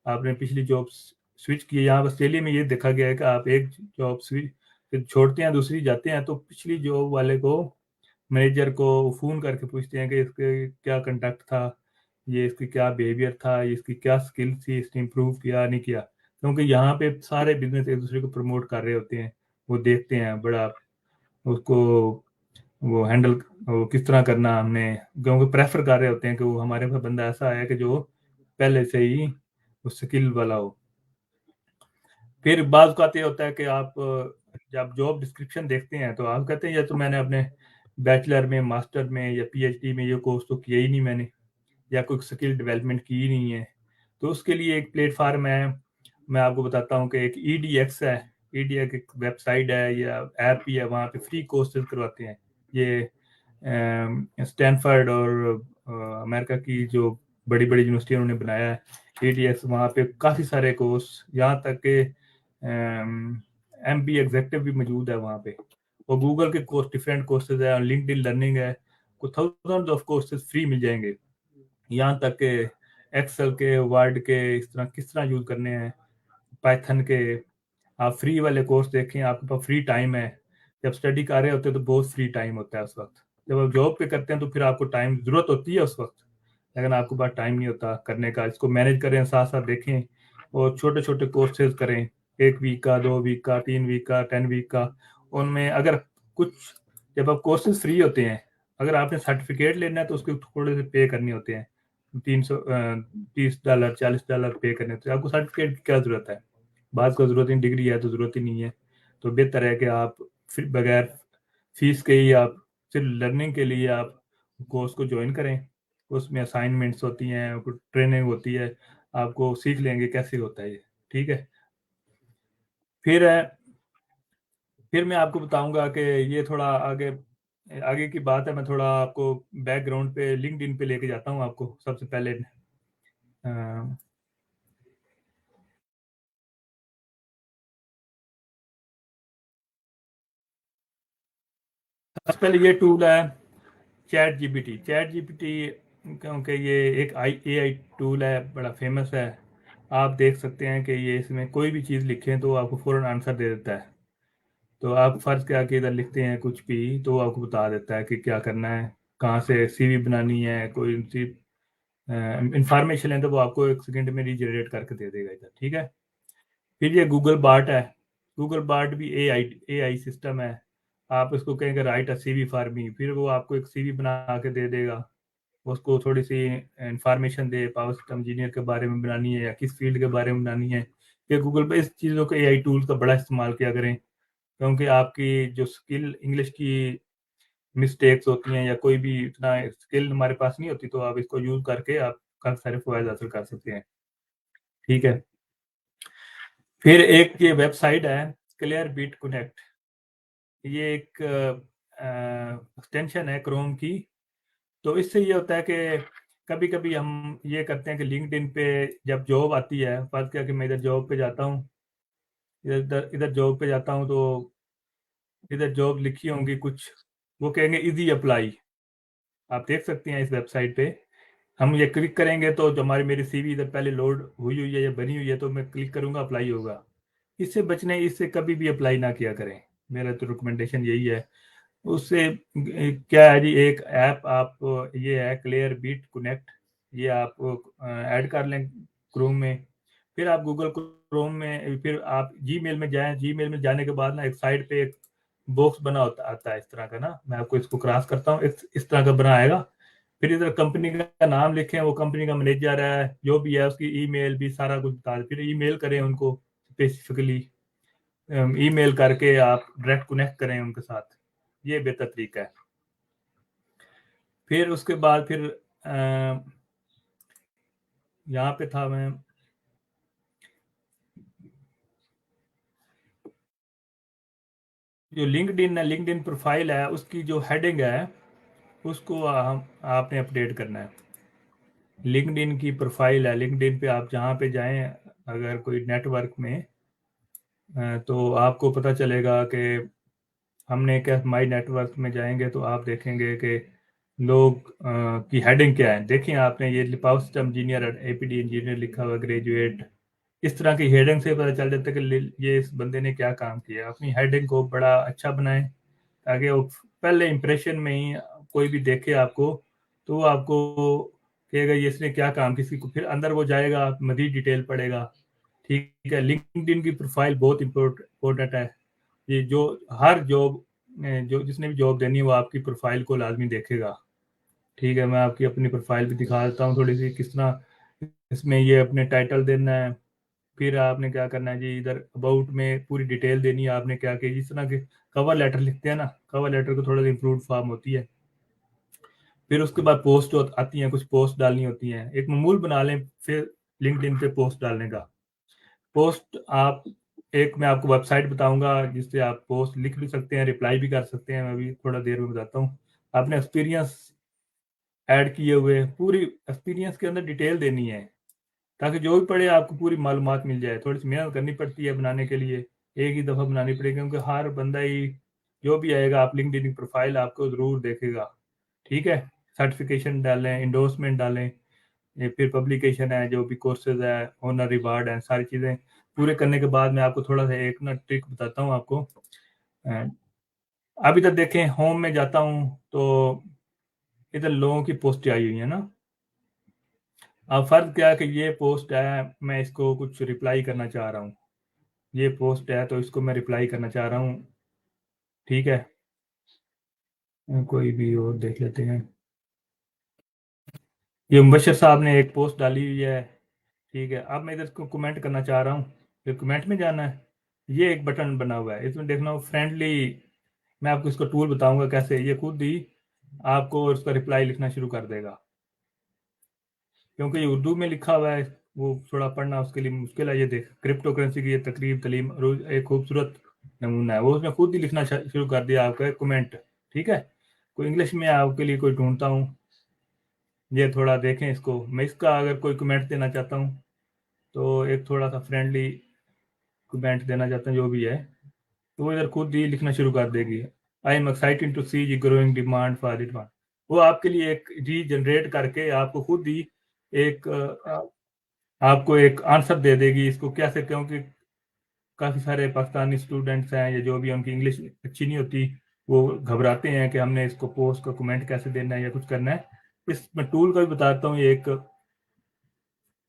आपने पिछली जॉब स्विच की। यहाँ ऑस्ट्रेलिया में ये देखा गया है कि आप एक जॉब स्विच फिर छोड़ते हैं दूसरी जाते हैं तो पिछली जॉब वाले को मैनेजर को फ़ोन करके पूछते हैं कि इसके क्या कंडक्ट था, ये इसकी क्या बिहेवियर था, ये इसकी क्या स्किल थी, इसने इम्प्रूव किया नहीं किया, क्योंकि यहाँ पे सारे बिजनेस एक दूसरे को प्रमोट कर रहे होते हैं, वो देखते हैं बड़ा उसको वो हैंडल वो किस तरह करना हमने, क्योंकि प्रेफर कर रहे होते हैं कि वो हमारे पास बंदा ऐसा है कि जो पहले से ही उस स्किल वाला हो। फिर बाज़ औक़ात ये होता है कि आप जब जॉब डिस्क्रिप्शन देखते हैं तो आप कहते हैं ये तो मैंने अपने बैचलर में, मास्टर में या पीएचडी में ये कोर्स तो किया ही नहीं मैंने, या कोई स्किल डेवलपमेंट की ही नहीं है। तो उसके लिए एक प्लेटफ़ॉर्म है, मैं आपको बताता हूँ कि एक ईडीएक्स है, ईडीएक्स एक वेबसाइट है या ऐप भी है, वहाँ पे फ्री कोर्सेज़ करवाते हैं। ये स्टैनफोर्ड और अमेरिका की जो बड़ी-बड़ी यूनिवर्सिटी उन्होंने बनाया है ईडीएक्स, वहाँ पे काफ़ी सारे कोर्स, यहाँ तक कि एमबीए एग्जीक्यूटिव भी मौजूद है वहाँ पे, और गूगल के कोर्स डिफरेंट कोर्सेज है, लिंक्डइन लर्निंग है, को थाउजेंड ऑफ कोर्सेज फ्री मिल जाएंगे। यहाँ तक के एक्सेल के, वर्ड के इस तरह किस तरह यूज करने हैं, पाइथन के, आप फ्री वाले कोर्स देखें, आपके पास फ्री टाइम है। जब स्टडी कर रहे होते हैं तो बहुत फ्री टाइम होता है उस वक्त, जब आप जॉब पे करते हैं तो फिर आपको टाइम जरूरत होती है उस वक्त, लेकिन आपके पास टाइम नहीं होता करने का। इसको मैनेज करें, साथ साथ देखें और छोटे छोटे कोर्सेज करें, 1 वीक का, 2 वीक का, 3 वीक का, 10 वीक का। उनमें अगर कुछ जब आप कोर्सेज फ्री होते हैं, अगर आपने सर्टिफिकेट लेना है तो उसके थोड़े से पे करने होते हैं, $30 $40 पे करने होते हैं। आपको सर्टिफिकेट की क्या जरूरत है, बात को जरूरत नहीं, डिग्री है तो जरूरत ही नहीं है। तो बेहतर है कि आप फिर बगैर फीस के ही आप सिर्फ लर्निंग के लिए आप कोर्स को ज्वाइन करें, उसमें असाइनमेंट्स होती हैं, ट्रेनिंग होती है, आपको सीख लेंगे कैसे होता है ये, ठीक है। फिर है फिर मैं आपको बताऊंगा कि ये थोड़ा आगे आगे की बात है, मैं थोड़ा आपको बैकग्राउंड पे लिंक्डइन पे लेके जाता हूँ आपको। सबसे पहले सबसे पहले ये टूल है चैट जीपीटी, क्योंकि ये एक एआई टूल है, बड़ा फेमस है। आप देख सकते हैं कि ये इसमें कोई भी चीज़ लिखें तो आपको फ़ौरन आंसर दे देता है। तो आप फ़र्ज़ क्या कि इधर लिखते हैं कुछ भी तो वो आपको बता देता है कि क्या करना है, कहाँ से सीवी बनानी है, कोई सी इंफॉर्मेशन है तो वो आपको 1 सेकंड में रीजनरेट करके दे देगा इधर, ठीक है। फिर ये गूगल बार्ट है, गूगल बार्ट भी एआई सिस्टम है। आप इसको कहेंगे right a CV for me, फिर वो आपको एक सीवी बना के दे देगा, उसको थोड़ी सी इंफॉर्मेशन दे, पावर सिस्टम इंजीनियर के बारे में बनानी है या किस फील्ड के बारे में बनानी है। ये गूगल पे इस चीज़ों को एआई टूल्स का बड़ा इस्तेमाल किया करें, क्योंकि आपकी जो स्किल इंग्लिश की मिस्टेक्स होती हैं या कोई भी इतना स्किल हमारे पास नहीं होती, तो आप इसको यूज़ करके आप काफ़ी सारे फ़वाइद हासिल कर सकते हैं, ठीक है। फिर एक ये वेबसाइट है क्लियर बीट कनेक्ट, ये एक एक्सटेंशन है क्रोम की। तो इससे ये होता है कि कभी कभी हम ये करते हैं कि लिंक्डइन पे जब जॉब आती है, फर्ज क्या कि मैं इधर जॉब पे जाता हूँ, इधर इधर इधर जॉब पे जाता हूँ, तो इधर जॉब लिखी होंगी कुछ, वो कहेंगे इजी अप्लाई। आप देख सकते हैं इस वेबसाइट पे, हम ये क्लिक करेंगे तो जो हमारी मेरी सीवी इधर पहले लोड हुई हुई है या बनी हुई है, तो मैं क्लिक करूंगा अप्लाई होगा। इससे बचने, इससे कभी भी अप्लाई ना किया करें, मेरा तो रिकमेंडेशन यही है। उससे क्या है जी, एक ऐप आप, ये है क्लियर बीट कनेक्ट, ये आप ऐड कर लें क्रोम में। फिर आप गूगल क्रोम में, फिर आप जीमेल में जाएं, जीमेल में जाने के बाद ना एक साइड पे एक बॉक्स बना होता आता है इस तरह का ना, मैं आपको इसको क्रॉस करता हूँ, इस तरह का बना आएगा। फिर इधर कंपनी का नाम लिखें, वो कंपनी का मैनेजर है जो भी है, उसकी ईमेल भी सारा कुछ बता, फिर ईमेल करें उनको स्पेसिफिकली, ईमेल करके आप डायरेक्ट कनेक्ट करें उनके साथ, ये बेहतर तरीका है। फिर उसके बाद फिर यहाँ पे था मैं, जो लिंक्डइन है, लिंक्डइन प्रोफाइल है, उसकी जो हेडिंग है उसको हम आपने अपडेट करना है। लिंक्डइन की प्रोफाइल है, लिंक्डइन पे आप जहाँ पे जाएं अगर कोई नेटवर्क में, तो आपको पता चलेगा कि हमने क्या, माई नेटवर्क में जाएंगे तो आप देखेंगे कि लोग की हेडिंग क्या है। देखिए आपने ये power system engineer, APD engineer लिखा हुआ, ग्रेजुएट, इस तरह की हेडिंग से पता चल जाता है कि ये इस बंदे ने क्या काम किया। अपनी हेडिंग को बड़ा अच्छा बनाएं ताकि वो पहले इंप्रेशन में ही कोई भी देखे आपको तो वो आपको कहेगा ये इसने क्या काम, किसी को फिर अंदर वो जाएगा, मजीद डिटेल पड़ेगा। ठीक है, लिंक्डइन की प्रोफाइल बहुत इंपॉर्टेंट है। ये जो हर जॉब, जो जिसने भी जॉब देनी है वो आपकी प्रोफाइल को लाजमी देखेगा। ठीक है, मैं आपकी अपनी प्रोफाइल भी दिखा देता हूँ थोड़ी सी किस तरह, इसमें ये अपने टाइटल देना है, फिर आपने क्या करना है जी, इधर अबाउट में पूरी डिटेल देनी है आपने क्या किया, जिस तरह के कवर लेटर लिखते हैं ना, कवर लेटर को थोड़ा सा इम्प्रूव फॉर्म होती है। फिर उसके बाद पोस्ट आती हैं, कुछ पोस्ट डालनी होती हैं, एक मामूल बना लें फिर लिंक्डइन पे पोस्ट डालने का। पोस्ट आप, एक मैं आपको वेबसाइट बताऊंगा जिससे आप पोस्ट लिख भी सकते हैं, रिप्लाई भी कर सकते हैं, मैं अभी थोड़ा देर में बताता हूँ। आपने एक्सपीरियंस ऐड किए हुए, पूरी एक्सपीरियंस के अंदर डिटेल देनी है ताकि जो भी पढ़े आपको पूरी मालूमात मिल जाए। थोड़ी सी मेहनत करनी पड़ती है बनाने के लिए, एक ही दफ़ा बनानी पड़ेगी, क्योंकि हर बंदा ही जो भी आएगा आप लिंक्डइन प्रोफाइल आपको ज़रूर देखेगा। ठीक है, सर्टिफिकेशन डालें, इंडोर्समेंट डालें, ये फिर पब्लिकेशन है, जो भी कोर्सेज है, ऑनर रिवार्ड है, सारी चीज़ें पूरे करने के बाद मैं आपको थोड़ा सा एक ना ट्रिक बताता हूँ आपको। अब इधर देखें, होम में जाता हूँ तो इधर लोगों की पोस्ट आई हुई है ना। अब फर्क क्या है कि ये पोस्ट है, मैं इसको कुछ रिप्लाई करना चाह रहा हूँ, ये पोस्ट है तो इसको मैं रिप्लाई करना चाह रहा हूँ। ठीक है, कोई भी और देख लेते हैं। ये मुबशर साहब ने एक पोस्ट डाली हुई है। ठीक है, अब मैं इधर को कमेंट करना चाह रहा हूँ, फिर कमेंट में जाना है, ये एक बटन बना हुआ है, इसमें देखना फ्रेंडली, मैं आपको इसको टूल बताऊंगा कैसे, ये खुद ही आपको उसका रिप्लाई लिखना शुरू कर देगा, क्योंकि ये उर्दू में लिखा हुआ है, वो थोड़ा पढ़ना उसके लिए मुश्किल है। ये देख, क्रिप्टो करेंसी की ये तकरीब तलीम रोज एक खूबसूरत नमूना है, वो उसने खुद ही लिखना शुरू कर दिया आपका कमेंट। ठीक है, कोई इंग्लिश में आपके लिए कोई ढूंढता हूँ, ये थोड़ा देखें इसको, मैं इसका अगर कोई कमेंट देना चाहता हूँ तो एक थोड़ा सा फ्रेंडली कमेंट देना चाहता हूँ जो भी है, तो वो इधर खुद ही लिखना शुरू कर देगी। I am excited to see the growing demand for it, वो आपके लिए एक रीजनरेट करके आपको खुद ही एक आपको एक आंसर दे देगी इसको कैसे, क्योंकि काफ़ी सारे पाकिस्तानी स्टूडेंट्स हैं या जो भी, उनकी इंग्लिश अच्छी नहीं होती, वो घबराते हैं कि हमने इसको पोस्ट का कमेंट कैसे देना है या कुछ करना है। इस मैं टूल का भी बताता हूँ,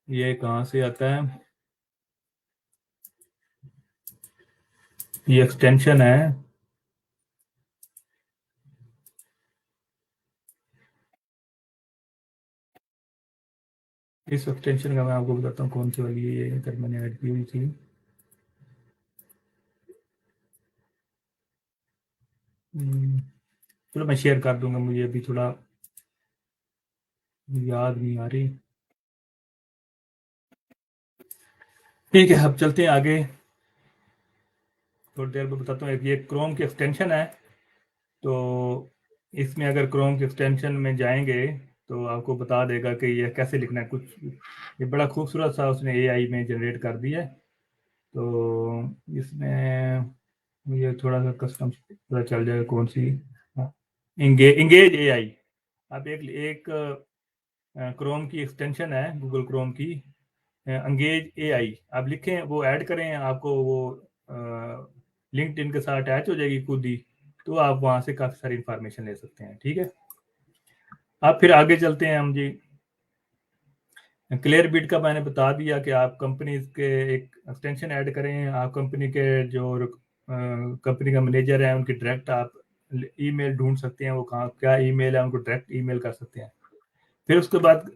ये कहाँ से आता है, ये एक्सटेंशन है, इस एक्सटेंशन का मैं आपको बताता हूँ कौन सी वाली है, ये अगर मैंने ऐड की हुई थी। चलो मैं शेयर कर दूंगा, मुझे अभी थोड़ा याद नहीं आ रही। ठीक है, अब चलते हैं आगे, थोड़ी देर में बताता हूँ। ये क्रोम की एक्सटेंशन है, तो इसमें अगर क्रोम के एक्सटेंशन में जाएंगे तो आपको बता देगा कि ये कैसे लिखना है। कुछ ये बड़ा खूबसूरत सा उसने एआई में जनरेट कर दिया है। तो इसमें मुझे थोड़ा सा कस्टम पता चल जाएगा कौन सी। Engage AI. आप एक क्रोम की एक्सटेंशन है, गूगल क्रोम की, अंगेज एआई। आप लिखें, वो ऐड करें, आपको वो लिंक्डइन के साथ अटैच हो जाएगी खुद ही। तो आप वहां से काफ़ी सारी इंफॉर्मेशन ले सकते हैं। ठीक है, आप फिर आगे चलते हैं हम जी। क्लियर बिट का मैंने बता दिया कि आप कंपनी के एक एक्सटेंशन ऐड करें। आप कंपनी के जो कंपनी का मैनेजर है उनकी डायरेक्ट आप ईमेल ढूंढ सकते हैं, वो कहाँ क्या ईमेल है, उनको डायरेक्ट ईमेल कर सकते हैं। फिर उसके बाद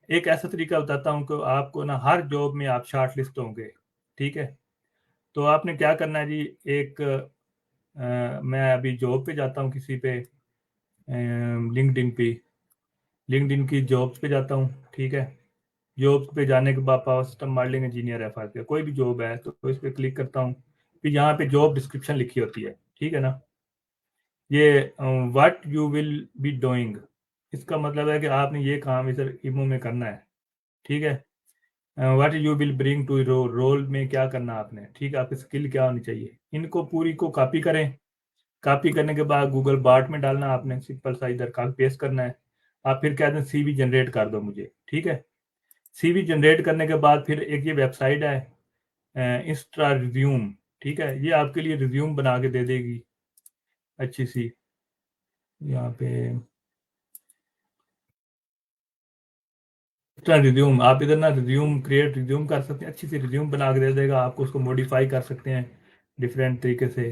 एक ऐसा तरीका बताता हूँ कि आपको ना हर जॉब में आप शॉर्ट लिस्ट होंगे। ठीक है, तो आपने क्या करना है जी, एक मैं अभी जॉब पे जाता हूँ किसी पे, लिंक्डइन पे, लिंक्डइन की जॉब्स पे जाता हूँ। ठीक है, जॉब्स पे जाने के बाद पावर सिस्टम मॉडलिंग इंजीनियर है फार कोई भी जॉब है तो इस पर क्लिक करता हूँ। फिर यहाँ पे जॉब डिस्क्रिप्शन लिखी होती है। ठीक है ना, ये what you will be doing, इसका मतलब है कि आपने ये काम इधर इमो में करना है। ठीक है, what you will bring to role, role में क्या करना आपने। ठीक है, आपकी स्किल क्या होनी चाहिए, इनको पूरी को कॉपी करें। कॉपी करने के बाद गूगल बार्ट में डालना आपने, सिंपल सा इधर कॉपी पेस्ट करना है। आप फिर कहते हैं सीवी जनरेट कर दो मुझे। ठीक है, सीवी जनरेट करने के बाद फिर एक ये वेबसाइट है इंस्टा रिज्यूम। ठीक है, ये आपके लिए रिज्यूम बना के दे देगी अच्छी सी। यहाँ पे इंस्टा रिज्यूम, आप इधर ना रिज्यूम क्रिएट रिज्यूम कर सकते हैं, अच्छी सी रिज्यूम बना के दे देगा आपको, उसको मॉडिफाई कर सकते हैं डिफरेंट तरीके से।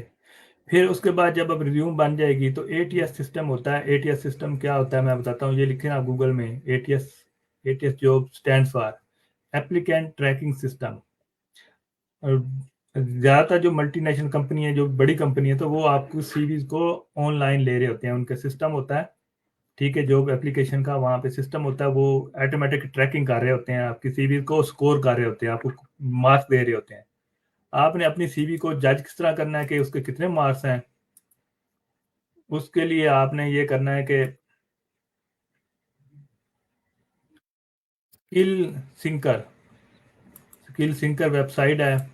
फिर उसके बाद जब अब रिज्यूम बन जाएगी तो एटीएस सिस्टम होता है। एटीएस सिस्टम क्या होता है मैं बताता हूँ, ये लिखे ना गूगल में, ATS. ATS job stand for applicant tracking system. और ज़्यादातर जो मल्टीनेशनल कंपनी है, जो बड़ी कंपनी है, तो वो आपको सीवीज को ऑनलाइन ले रहे होते हैं, उनका सिस्टम होता है। ठीक है, जॉब एप्लीकेशन का वहाँ पे सिस्टम होता है, वो ऑटोमेटिक ट्रैकिंग कर रहे होते हैं, आपकी सीवी को स्कोर कर रहे होते हैं, आपको मार्क्स दे रहे होते हैं। आपने अपनी सीवी को जज किस तरह करना है कि उसके कितने मार्क्स हैं, उसके लिए आपने ये करना है कि skill sinker, skill sinker website है,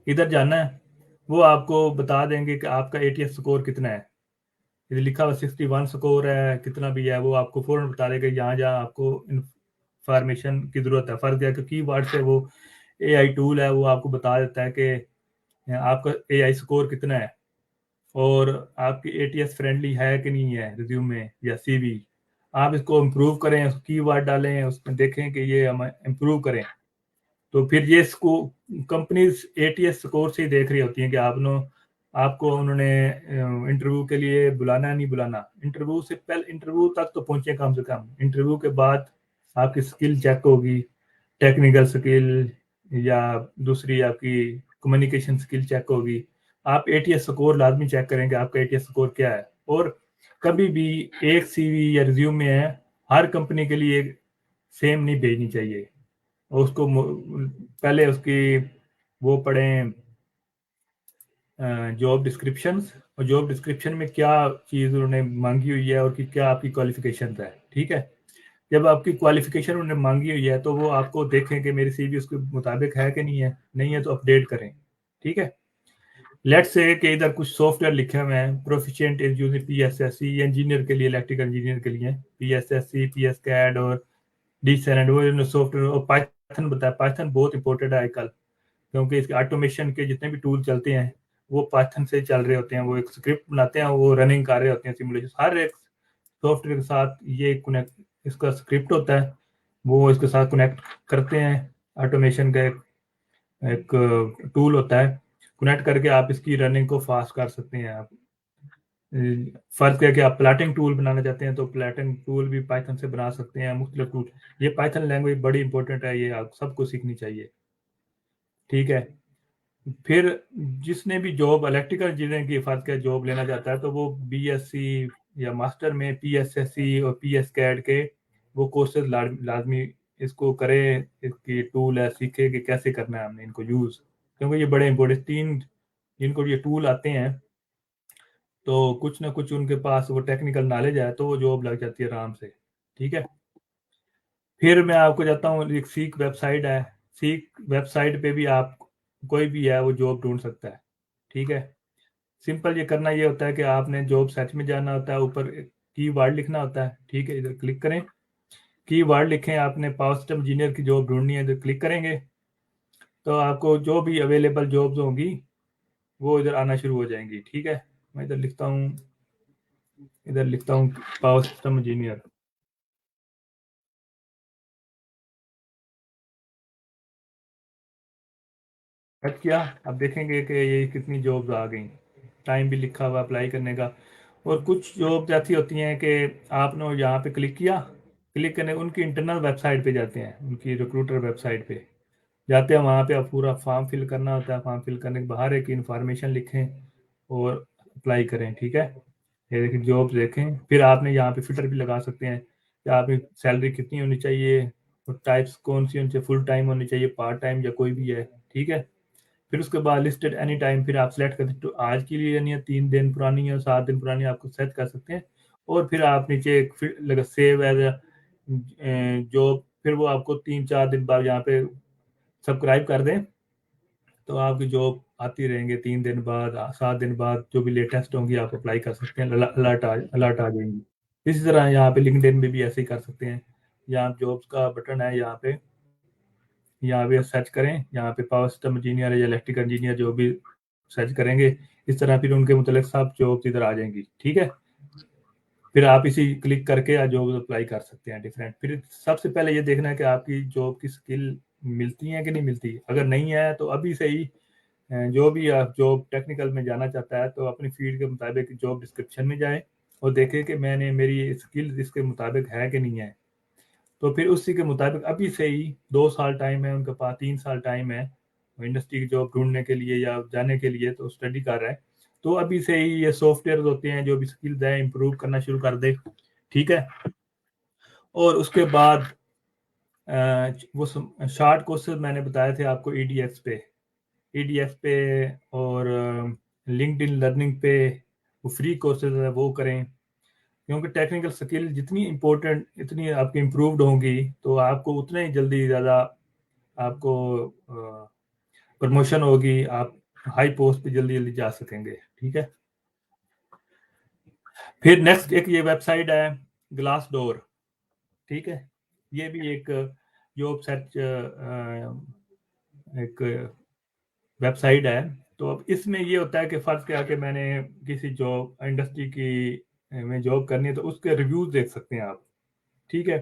इधर जाना है। वो आपको बता देंगे कि आपका एटीएस स्कोर कितना है। ये लिखा हुआ 61 स्कोर है, कितना भी है, वो आपको फौरन बता देगा यहाँ जहाँ आपको इंफॉर्मेशन की जरूरत है। फर्क है कि कीवर्ड से वो एआई टूल है, वो आपको बता देता है कि आपका एआई स्कोर कितना है और आपकी एटीएस फ्रेंडली है कि नहीं है रिज्यूमे या सीवी। आप इसको इम्प्रूव करें, कीवर्ड डालें, उसमें देखें कि ये हम इम्प्रूव करें। तो फिर ये इसको कंपनीज एटीएस स्कोर से ही देख रही होती हैं कि आपको उन्होंने इंटरव्यू के लिए बुलाना है नहीं बुलाना। इंटरव्यू से पहले, इंटरव्यू तक तो पहुंचे कम से कम, इंटरव्यू के बाद आपकी स्किल चेक होगी, टेक्निकल स्किल या दूसरी आपकी कम्युनिकेशन स्किल चेक होगी। आप एटीएस स्कोर लाजमी चेक करेंगे आपका एटीएस स्कोर क्या है। और कभी भी एक सीवी या रिज्यूम में है, हर कंपनी के लिए सेम नहीं भेजनी चाहिए। उसको पहले उसकी वो पढ़ें जॉब डिस्क्रिप्शंस, और जॉब डिस्क्रिप्शन में क्या चीज़ उन्होंने मांगी हुई है और कि क्या आपकी क्वालिफिकेशन है। ठीक है, जब आपकी क्वालिफिकेशन उन्होंने मांगी हुई है तो वो आपको देखें कि मेरी सीवी उसके मुताबिक है कि नहीं है, नहीं है तो अपडेट करें। ठीक है, लेट्स से कि इधर कुछ सॉफ्टवेयर लिखे हुए हैं, प्रोफिशिएंट इन यूजिंग पीएसएससी, इंजीनियर के लिए, इलेक्ट्रिकल इंजीनियर के लिए पीएसएससी, पीएस कैड और डीसेलेंट, वो सॉफ्टवेयर। और पाइथन बताया, पाइथन बहुत इंपॉर्टेंट है आजकल, क्योंकि इसके ऑटोमेशन के जितने भी टूल चलते हैं वो पाइथन से चल रहे होते हैं। वो एक स्क्रिप्ट बनाते हैं, वो रनिंग कर रहे होते हैं सिमुलेशन। हर एक सॉफ्टवेयर के साथ ये कनेक्ट, इसका स्क्रिप्ट होता है, वो इसके साथ कनेक्ट करते हैं। ऑटोमेशन का एक टूल होता है, कनेक्ट करके आप इसकी रनिंग को फास्ट कर सकते हैं। आप फर्क है कि आप प्लॉटिंग टूल बनाना चाहते हैं तो प्लॉटिंग टूल भी पाइथन से बना सकते हैं, मुख्तलिफ टूल। ये पाइथन लैंग्वेज बड़ी इंपॉर्टेंट है, ये आप सबको सीखनी चाहिए। ठीक है, फिर जिसने भी जॉब इलेक्ट्रिकल इंजीनियरिंग की फर्ज का जॉब लेना चाहता है तो वो बीएससी या मास्टर में पीएसएससी और पीएस कैड के वो कोर्सेज लाजमी इसको करे, इसकी टूल है सीखे कि कैसे करना है हमने इनको यूज, क्योंकि ये बड़े इंपॉर्टेंट तीन जिनको ये टूल आते हैं तो कुछ ना कुछ उनके पास वो टेक्निकल नॉलेज है तो वो जॉब लग जाती है आराम से। ठीक है। फिर मैं आपको जाता हूँ, एक सीक वेबसाइट है। सीक वेबसाइट पे भी आप कोई भी है वो जॉब ढूंढ सकता है। ठीक है। सिंपल ये करना ये होता है कि आपने जॉब सर्च में जाना होता है, ऊपर कीवर्ड लिखना होता है। ठीक है, इधर क्लिक करें, कीवर्ड लिखें, आपने पावर सिस्टम इंजीनियर की जॉब ढूंढनी है, इधर क्लिक करेंगे तो आपको जो भी अवेलेबल जॉब्स होंगी वो इधर आना शुरू हो जाएंगी। ठीक है। मैं इधर लिखता हूँ पावर सिस्टम इंजीनियर। सर्च किया, अब देखेंगे कि ये कितनी जॉब्स आ गई। टाइम भी लिखा हुआ अप्लाई करने का। और कुछ जॉब्स ऐसी होती हैं कि आपने यहाँ पे क्लिक किया, क्लिक करने उनकी इंटरनल वेबसाइट पे जाते हैं, उनकी रिक्रूटर वेबसाइट पे जाते हैं। वहाँ पे आप पूरा फॉर्म फिल करना होता है। फॉर्म फिल करने के बाहर एक इन्फॉर्मेशन लिखें और अप्लाई करें। ठीक है। ये देखिए जॉब्स देखें, फिर आपने यहाँ पे फिल्टर भी लगा सकते हैं कि आपकी सैलरी कितनी होनी चाहिए और टाइप्स कौन सी होनी चाहिए, फुल टाइम होनी चाहिए, पार्ट टाइम या कोई भी है। ठीक है। फिर उसके बाद लिस्टेड एनी टाइम, फिर आप सेलेक्ट कर सकते हो आज के लिए यानी 3 दिन पुरानी है, 7 दिन पुरानी आपको सेट कर सकते हैं। और फिर आप नीचे एक लगा सेव एज जॉब, फिर वो आपको 3-4 दिन बाद यहाँ पे सब्सक्राइब कर दें तो आपकी जॉब आती रहेंगे। 3 दिन बाद, 7 दिन बाद जो भी लेटेस्ट होंगी आप अप्लाई कर सकते हैं, अलर्ट आ जाएंगी। इसी तरह यहाँ पे लिंक्डइन में भी ऐसे ही कर सकते हैं। यहाँ जॉब्स का बटन है, यहाँ पे सर्च करें, यहाँ पे पावर सिस्टम इंजीनियर या इलेक्ट्रिकल इंजीनियर जो भी सर्च करेंगे इस तरह, फिर उनके मुतालिक सब जॉब्स इधर आ जाएंगी। ठीक है। फिर आप इसी क्लिक करके जॉब अप्लाई कर सकते हैं डिफरेंट। फिर सबसे पहले ये देखना है कि आपकी जॉब की स्किल मिलती है कि नहीं मिलती। अगर नहीं है तो अभी से ही जो भी आप जॉब टेक्निकल में जाना चाहता है तो अपनी फील्ड के मुताबिक जॉब डिस्क्रिप्शन में जाए और देखे कि मैंने मेरी स्किल इसके मुताबिक है कि नहीं है। तो फिर उसी के मुताबिक अभी से ही 2 साल टाइम है उनके पास, 3 साल टाइम है इंडस्ट्री की जॉब ढूंढने के लिए या जाने के लिए, तो स्टडी कर रहा है तो अभी से ही ये सॉफ्टवेयर होते हैं जो भी स्किल्स है इंप्रूव करना शुरू कर दे। ठीक है। और उसके बाद वो शॉर्ट कोर्सेज मैंने बताए थे आपको ईडीएक्स पे और लिंक्डइन लर्निंग पे वो फ्री कोर्सेज है वो करें। क्योंकि टेक्निकल स्किल जितनी इम्पोर्टेंट इतनी आपकी इम्प्रूव्ड होंगी तो आपको उतने ही जल्दी ज़्यादा आपको प्रमोशन होगी, आप हाई पोस्ट पे जल्दी जल्दी जा सकेंगे। ठीक है। फिर नेक्स्ट एक ये वेबसाइट है ग्लास डोर। ठीक है। ये भी एक जॉब सर्च एक वेबसाइट है। तो अब इसमें ये होता है कि फर्ज क्या कि मैंने किसी जॉब इंडस्ट्री की में जॉब करनी है तो उसके रिव्यूज देख सकते हैं आप। ठीक है।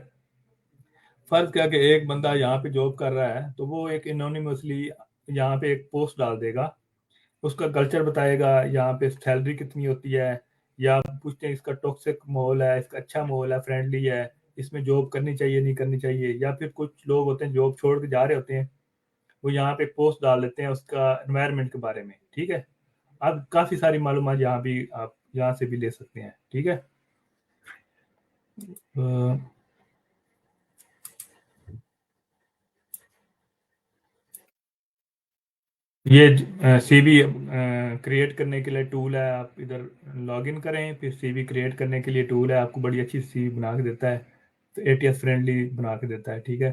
फर्ज क्या कि एक बंदा यहाँ पे जॉब कर रहा है तो वो एक एनोनिमसली यहाँ पे एक पोस्ट डाल देगा, उसका कल्चर बताएगा, यहाँ पे सैलरी कितनी होती है, या पूछते हैं इसका टॉक्सिक माहौल है, इसका अच्छा माहौल है, फ्रेंडली है, इसमें जॉब करनी चाहिए नहीं करनी चाहिए। या फिर कुछ लोग होते हैं जॉब छोड़ के जा रहे होते हैं, वो यहाँ पे पोस्ट डाल देते हैं उसका एनवायरनमेंट के बारे में। ठीक है। अब काफ़ी सारी मालूमात यहाँ भी आप यहाँ से भी ले सकते हैं। ठीक है। अ, ये सीवी क्रिएट करने के लिए टूल है, आप इधर लॉग इन करें, फिर सीवी क्रिएट करने के लिए टूल है, आपको बड़ी अच्छी सीवी बना के देता है, तो एटीएस फ्रेंडली बना के देता है। ठीक है।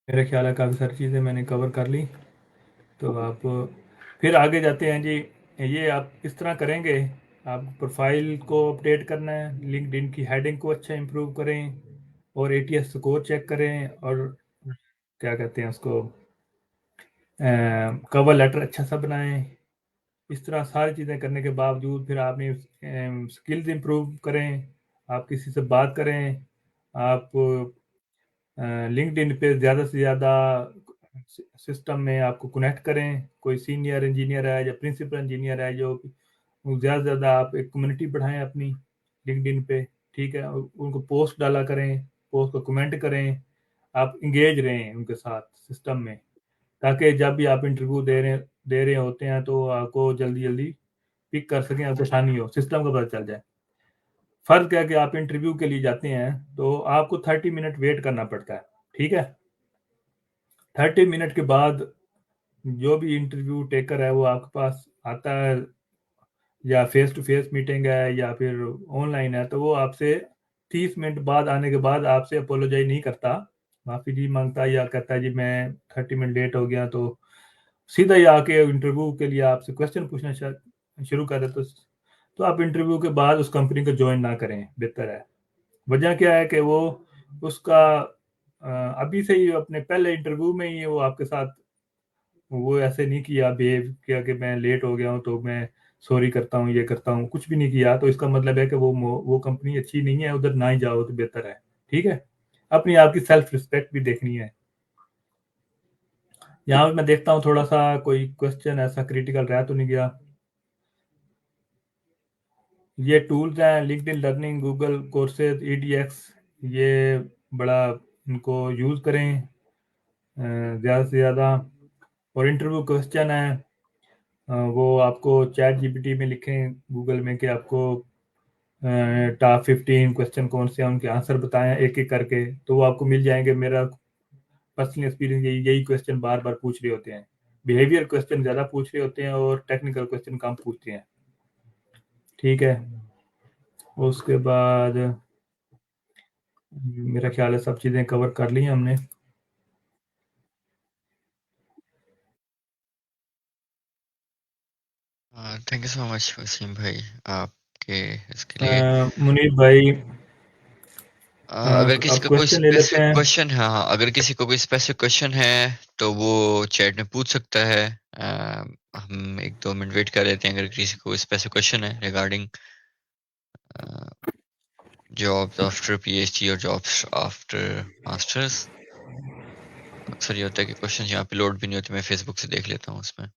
मेरा ख्याल है काफ़ी सारी चीज़ें मैंने कवर कर ली। तो आप फिर आगे जाते हैं जी। ये आप इस तरह करेंगे, आप प्रोफाइल को अपडेट करना है, लिंक्डइन की हेडिंग को अच्छा इंप्रूव करें और एटीएस स्कोर चेक करें और क्या कहते हैं उसको कवर लेटर अच्छा सा बनाएं। इस तरह सारी चीज़ें करने के बावजूद फिर आपने स्किल्स इंप्रूव करें, आप किसी से बात करें, आप लिंक्डइन पे ज़्यादा से ज़्यादा सिस्टम में आपको कनेक्ट करें, कोई सीनियर इंजीनियर है या प्रिंसिपल इंजीनियर है जो ज़्यादा से ज़्यादा आप एक कम्युनिटी बढ़ाएं अपनी लिंक्डइन पे। ठीक है। उनको पोस्ट डाला करें, पोस्ट को कमेंट करें, आप इंगेज रहें उनके साथ सिस्टम में, ताकि जब भी आप इंटरव्यू दे रहे होते हैं तो आपको जल्दी जल्दी पिक कर सकें, आपको आसानी हो, सिस्टम का पता चल जाए। फर्क क्या है कि आप इंटरव्यू के लिए जाते हैं तो आपको 30 मिनट वेट करना पड़ता है। ठीक है। 30 मिनट के बाद जो भी इंटरव्यू टेकर है वो आपके पास आता है, या फेस टू फेस मीटिंग है या फिर ऑनलाइन है, तो वो आपसे 30 मिनट बाद आने के बाद आपसे अपोलोजाइज नहीं करता, माफ़ी नहीं मांगता या कहता है जी मैं 30 मिनट लेट हो गया, तो सीधा ही आके इंटरव्यू के लिए आपसे क्वेश्चन पूछना शुरू कर दे, तो आप इंटरव्यू के बाद उस कंपनी को ज्वाइन ना करें, बेहतर है। वजह क्या है कि वो उसका अभी से ही अपने पहले इंटरव्यू में ही वो आपके साथ वो ऐसे नहीं किया, बिहेव किया कि मैं लेट हो गया हूँ तो मैं सॉरी करता हूँ, ये करता हूँ, कुछ भी नहीं किया, तो इसका मतलब है कि वो कंपनी अच्छी नहीं है, उधर ना ही जाओ तो बेहतर है। ठीक है, अपनी आपकी सेल्फ रिस्पेक्ट भी देखनी है। यहाँ पे मैं देखता हूँ थोड़ा सा कोई क्वेश्चन ऐसा क्रिटिकल रह तो नहीं गया। ये टूल्स हैं LinkedIn learning, Google courses, edX, ये बड़ा इनको यूज़ करें ज़्यादा से ज़्यादा। और इंटरव्यू क्वेश्चन है वो आपको चैट जीपीटी में लिखें गूगल में कि आपको टॉप 15 क्वेश्चन कौन से हैं, उनके आंसर बताएं एक एक करके, तो वो आपको मिल जाएंगे। मेरा पर्सनल एक्सपीरियंस यही क्वेश्चन बार बार पूछ रहे होते हैं, बिहेवियर क्वेश्चन ज़्यादा पूछ रहे होते हैं और टेक्निकल क्वेश्चन कम पूछते हैं। ठीक है, उसके बाद मेरा ख्याल है सब चीज़ें कवर कर ली हैं हमने। Thank you so much Wasim भाई आपके इसके लिए। मुनीब भाई, अगर किसी अब का कोई क्वेश्चन ले लेते स्पेसिफिक हैं। क्वेश्चन है, हाँ, अगर किसी को कोई स्पेसिफिक क्वेश्चन है तो वो चैट में पूछ सकता है। हम 1-2 मिनट वेट कर लेते हैं अगर किसी को स्पेसिफिक क्वेश्चन है रिगार्डिंग जॉब्स आफ्टर पीएचडी और जॉब्स आफ्टर मास्टर्स। अक्सर ये होता है कि क्वेश्चन यहाँ पे लोड भी नहीं होते, मैं फेसबुक से देख लेता हूँ उसमें।